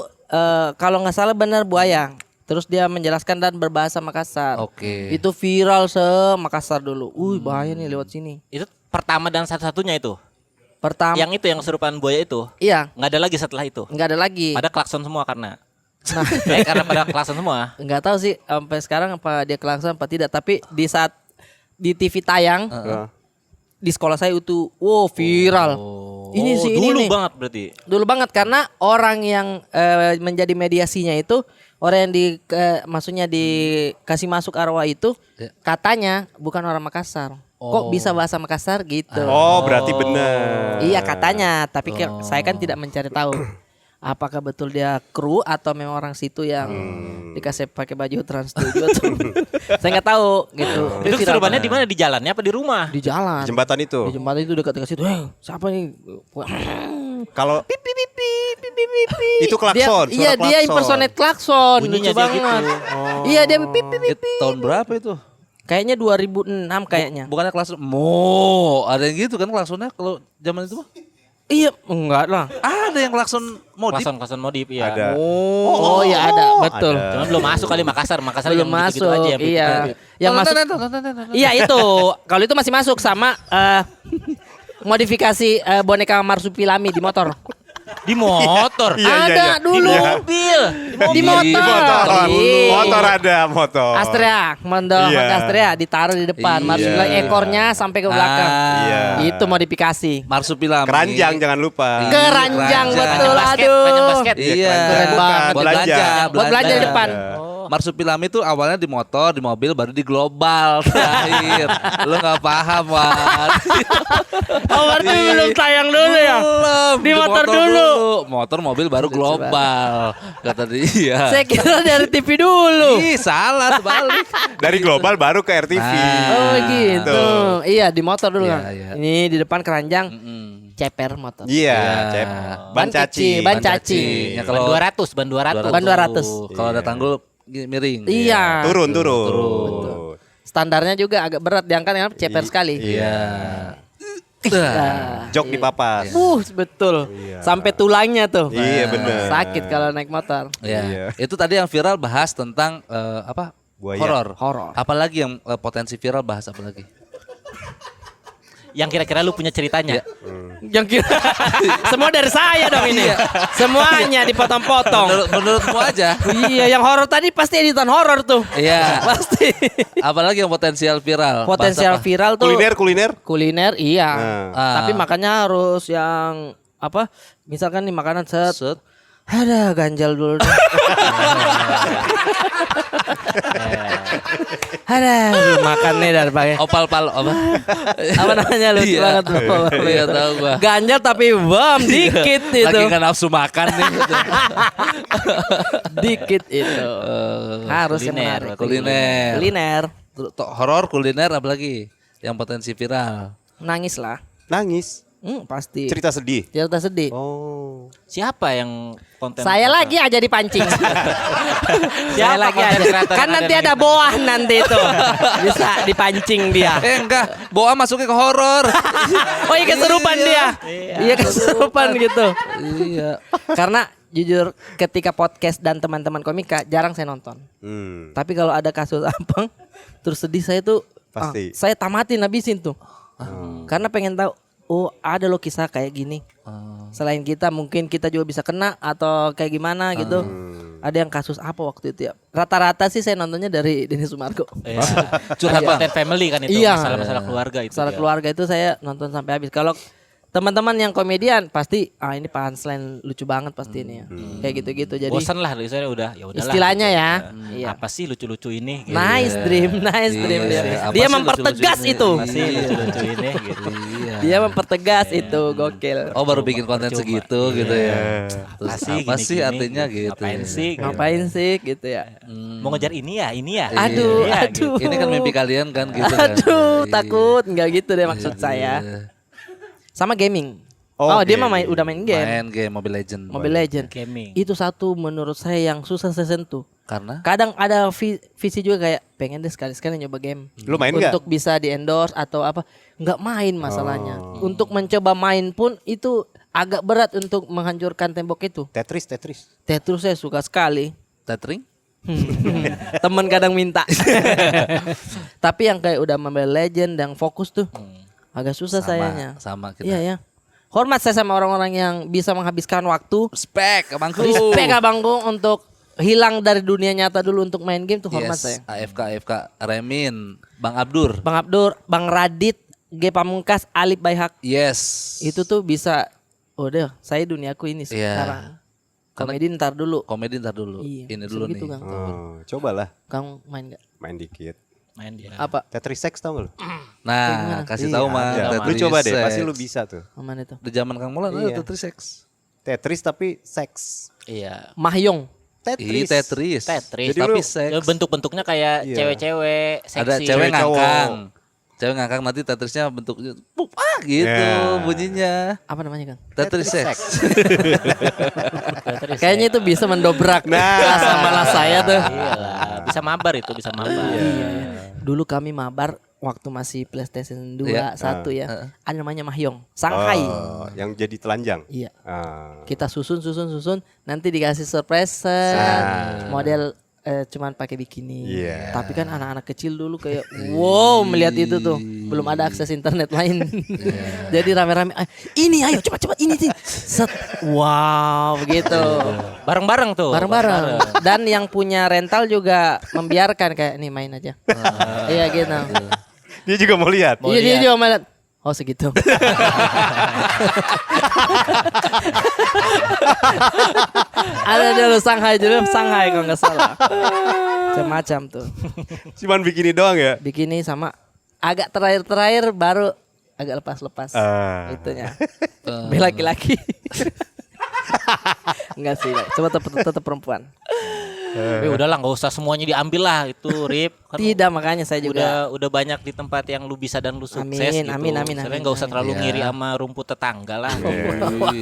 kalau nggak salah benar buaya. Terus dia menjelaskan dan berbahasa Makassar. Oke. Itu viral se-Makassar dulu. Bahaya nih lewat sini. Itu pertama dan satu-satunya itu. Pertama, Yang itu yang kesurupan buaya itu. iya, Nggak ada lagi setelah itu. nggak ada lagi. Pada klakson semua karena. Nah, Karena pada klakson semua. nggak tahu sih sampai sekarang apa dia kelakson apa tidak. Tapi di saat di TV tayang di sekolah saya itu, viral. Ini Oh, sih ini dulu nih. banget berarti. Dulu banget karena orang yang menjadi mediasinya itu orang yang maksudnya dikasih masuk arwah itu katanya bukan orang Makassar. Kok bisa bahasa Makassar gitu? Oh, berarti benar. Iya katanya, tapi saya kan tidak mencari tahu apakah betul dia kru atau memang orang situ yang dikasih pakai baju Trans 7 atau saya nggak tahu gitu. Itu kesurupannya di mana? Di jalannya apa di rumah? Di jalan. Jembatan itu. Di jembatan itu dekat situ. Siapa nih? Kalau itu klakson, Iya, suara dia klakson. impersonate klakson. Bunyinya Lucu dia banget. gitu. Iya, dia pip pip pip. Tahun berapa itu? Kayaknya 2006 kayaknya. Bukannya klakson ada yang gitu kan klaksonnya kalau zaman itu mah? Iya, enggak lah. Ada yang klakson modif. Klakson modif ya. Ada. Oh, ya ada, betul. ada. Cuman belum masuk kali Makassar Belum yang masuk. gitu-gitu aja yang Iya. pip-pip. Yang masuk. Iya, itu. Kalau itu masih masuk sama modifikasi boneka marsupilami di motor. Di motor. Iya, iya, Ada iya. dulu. Iya. Mobil. Di motor. Motor. Iya. Motor ada, motor. Astrea, Iya. Astrea ditaruh di depan, Iya. marsupilami ekornya sampai ke belakang. Iya. Itu modifikasi. Marsupilami. Keranjang jangan lupa. Iya. Keranjang betul, Basket, aduh. keranjang basket. Iya. Keren banget. Buat belanja. Buat belanja di depan. Marsupilami itu awalnya di motor, di mobil, baru di global terakhir. Lu nggak paham, Wan. Oh, berarti belum tayang dulu ya? Belum. Di motor dulu. Motor, mobil, baru global. Kata dia. Saya kira dari TV dulu. Ih, salah sebalik. Dari global baru ke RTV. Nah. Oh gitu. Tuh. Iya di motor dulu Iya, kan. iya. Ini di depan keranjang Mm. ceper motor. Iya, Cep. Ban caci. Ban caci. Ya, Ban kalau 200, ban 200. Ban 200. Kalau ada tanggul miring. Iya. Turun. Standarnya juga agak berat diangkat kan ceper sekali. Iya. Nah, Jok di papas. betul. Sampai tulangnya tuh. Iya, bener. Sakit kalau naik motor. Iya. Iya. Itu tadi yang viral bahas tentang apa? Buaya. Horor. Horor. Apalagi yang potensi viral bahas apa lagi? Yang kira-kira lu punya ceritanya. Yang kira semua dari saya dong ini. Semuanya dipotong-potong. Menurutmu aja. Iya, yang horor tadi pasti editan horor tuh. Iya. Pasti. Apalagi yang potensial viral. Potensial Bahas apa? viral tuh. Kuliner. Kuliner iya. Ah. Tapi makannya harus yang apa? Misalkan nih makanan set. Set. Ada ganjal dulu. deh. Ada makan nih dari pagi. Opal-pal apa? Apa namanya lucu Iya. banget tuh. Iya, tahu gua. Ganjal tapi dikit itu. Lagi nggak nafsu makan nih. Dikit itu. Harus yang kuliner, menarik. kuliner. Kuliner. Horor, kuliner, apalagi yang potensi viral. Nangis lah. Nangis. Pasti. Cerita sedih. Cerita sedih. Oh. Siapa yang konten? Saya lagi aja dipancing. Saya lagi konten aja. kreator Kan yang nanti ada ada boah nanti itu. Bisa dipancing dia. Enggak, Boa masuknya ke horor. Oh iya keserupan dia. Iya keserupan gitu. Iya. Karena jujur ketika podcast dan teman-teman komika jarang saya nonton. Tapi kalau ada kasus apa terus sedih saya tuh Pasti. saya tamatin habisin tuh. Karena pengen tahu ada loh kisah kayak gini. Selain kita mungkin kita juga bisa kena atau kayak gimana gitu. Ada yang kasus apa waktu itu ya? Rata-rata sih saya nontonnya dari Denny Sumargo. Curhat konten family kan itu. Iya. Masalah-masalah keluarga itu. Masalah ya. keluarga itu saya nonton sampai habis. Kalau teman-teman yang komedian pasti ini punchline lucu banget pasti ini ya. Kayak gitu-gitu. Jadi Bosan lah saya udah ya udahlah. istilahnya gitu. ya. Iya. Apa sih lucu-lucu ini? Nice dream, nice dream dia. Apa Dia sih mempertegas lucu-lucu ini? itu. Apa sih lucu-lucu ini gitu. Iya. Dia mempertegas itu gokil. Oh baru bikin konten segitu gitu ya. Terus Asik, apa sih gini-gini. artinya gitu? Ngapain ya? sih? Ngapain sih gitu ya? Mau ngejar ini ya, ini ya. Aduh, Iya, aduh. Ini kan mimpi kalian kan gitu kan. Aduh, Iya. takut nggak gitu deh maksud saya. Sama gaming. Oh, dia mah udah main game. Main game Mobile Legend. Mobile Legend. Gaming. Itu satu menurut saya yang susah saya sentuh. Karena Kadang ada visi juga kayak pengen deh sekali-sekali nyoba game. Lu main nggak? Untuk bisa di endorse atau apa? Nggak main masalahnya. Untuk mencoba main pun itu agak berat untuk menghancurkan tembok itu. Tetris. Tetris saya suka sekali. tethering? Temen kadang minta. Tapi yang kayak udah Mobile Legend yang fokus tuh agak susah sayanya. Sama kita. Iya ya. Hormat saya sama orang-orang yang bisa menghabiskan waktu. Respect abangku. Respect abangku untuk hilang dari dunia nyata dulu untuk main game tuh hormat saya. AFK Remin, Bang Abdur. Bang Abdur, Bang Radit, G Pamungkas, Alip Bayhak. Yes. Itu tuh bisa udah saya duniaku ini Iya. sekarang. Komedi ntar dulu. Komedi ntar dulu. Iya, Ini dulu gitu, nih. Kang. Oh, cobalah Kamu main gak? main dikit. Main dia. Apa? Tetris Sex tau gak lu? Nah, kasih tahu Iya, mah. ada. Lu Tetris coba deh, Sex. pasti lu bisa tuh. Aman itu. Di zaman Kang Mulan Iya. ada Tetris Sex. Tetris tapi seks. Iya. Mahyong. Ih, Tetris. Tetris. Jadi Tapi lu- seks. Bentuk-bentuknya kayak Iya. cewek-cewek seksi. Ada cewek Cewek cowok. ngangkang. Cewek ngangkang nanti Tetrisnya bentuknya pup gitu Yeah. bunyinya. Apa namanya Kang? Tetris Sex. Tetris. Kayaknya itu bisa mendobrak rasa malas saya tuh. Iyalah, bisa mabar itu, bisa mabar. Iya. Dulu kami mabar waktu masih PlayStation 2 Iya. 1 ya. Ada namanya Mahyong. Shanghai. Oh, yang jadi telanjang. Iya. Ah. Kita susun nanti dikasih surprise model cuman pakai bikini. Iya. Tapi kan anak-anak kecil dulu kayak wow melihat itu tuh. Belum ada akses internet lain. Jadi rame-rame ini ayo cepat-cepat ini sih. Set. Wow begitu. Bareng-bareng tuh. Bareng-bareng. Dan yang punya rental juga membiarkan kayak nih main aja. Iya gitu. Dia juga mau lihat. Iya dia juga malah. Oh segitu. Ada dulu Shanghai kalau nggak salah. Macam-macam tuh. Cuman bikini doang ya? Bikini sama agak terakhir baru agak lepas-lepas. Ah. Itunya. Bela laki-laki. Enggak sih, coba tetap perempuan. Tapi udahlah nggak usah semuanya diambil lah itu Rip. Kan Tidak makanya saya juga udah banyak di tempat yang lu bisa dan lu sukses Amin, gitu. amin, Sebenarnya amin, nggak usah amin. terlalu Iya. ngiri sama rumput tetangga lah.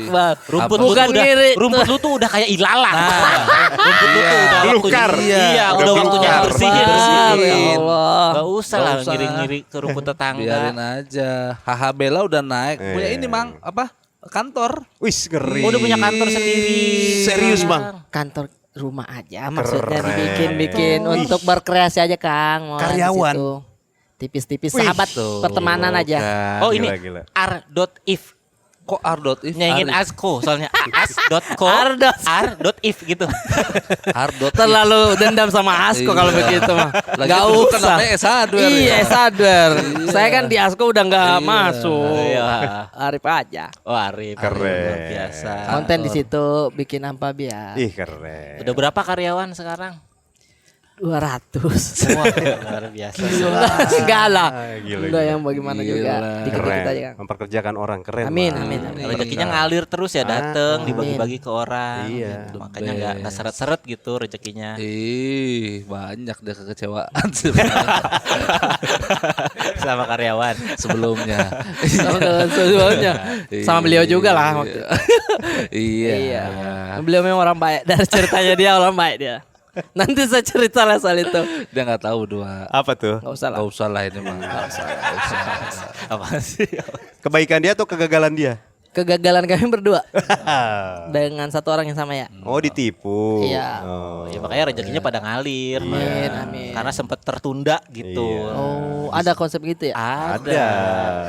Wah, Rumput bukan lu tuh ngiri. rumput lu tuh udah kayak ilalang. rumput lu tuh udah Belukar. waktunya. Iya, Udah udah waktunya belukar. bersihin. Ya Allah. Gak usah Nggak lah usah. ngiri-ngiri ke rumput tetangga. Biarin aja. Haha Bella udah naik. Punya ini Mang, apa? Kantor. Wis ngeri. Udah punya kantor sendiri. Serius, Bang? Kantor rumah aja maksudnya dibikin untuk berkreasi aja Kang. Mau Karyawan. di situ. Tipis-tipis Wih, sahabat tuh. pertemanan aja. Oh ini Gila. r.if. Kok R.if? Nyaingin Asko soalnya as.co r.if gitu. Hard.if. Terlalu dendam sama Asko kalau Iya. begitu mah. Lagi Gak itu kan usah. namanya S-Hardware Iya, ya. sadar. Saya kan di Asko udah nggak Iya. masuk. Iya. Arif aja. Oh Arif. Keren. Luar biasa. Konten di situ bikin apa biar. Ih keren. Udah berapa karyawan sekarang? 200. Wah, luar biasa. Enggak lah. Gila, Enggak gila. yang bagaimana juga. Dikit-dikit Keren. aja Kang. Memperkerjakan orang keren. Amin, Bang. amin, amin. Rezekinya ngalir terus ya dateng dibagi-bagi ke orang. Iya. Gitu. Makanya nggak seret-seret gitu rezekinya. Ih, banyak deh kekecewaan Sama karyawan. sebelumnya. Sama dengan sebelumnya. Sama beliau juga lah waktu itu. Iya. Iya. Beliau memang orang baik. Dari ceritanya dia orang baik dia. Nanti saya cerita lah soal itu. Dia nggak tahu dua. Apa tuh? Gak usah lah. Gak usah lah ini mah. Nggak usah. Apa sih? Kebaikan dia atau kegagalan dia? Kegagalan kami berdua dengan satu orang yang sama ya. Oh ditipu. Iya. Oh. Ya makanya rezekinya pada ngalir. Amin, amin. Karena sempat tertunda gitu. Iya. Oh, ada konsep gitu ya? Ada.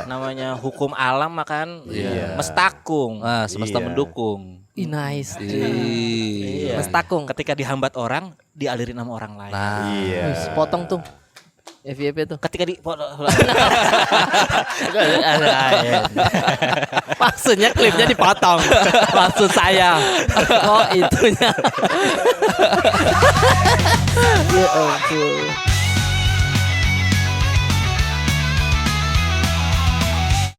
Namanya hukum alam makan mestakung. Nah, semesta Iya. mendukung. Ih, nice. Iya. Mestakung. Ketika dihambat orang, dialirin sama orang lain. Nah, Iya. Wih, potong tuh. FYP tuh. Ketika di Maksudnya klipnya dipotong. Maksud saya. Oh, itunya. Ya ampun.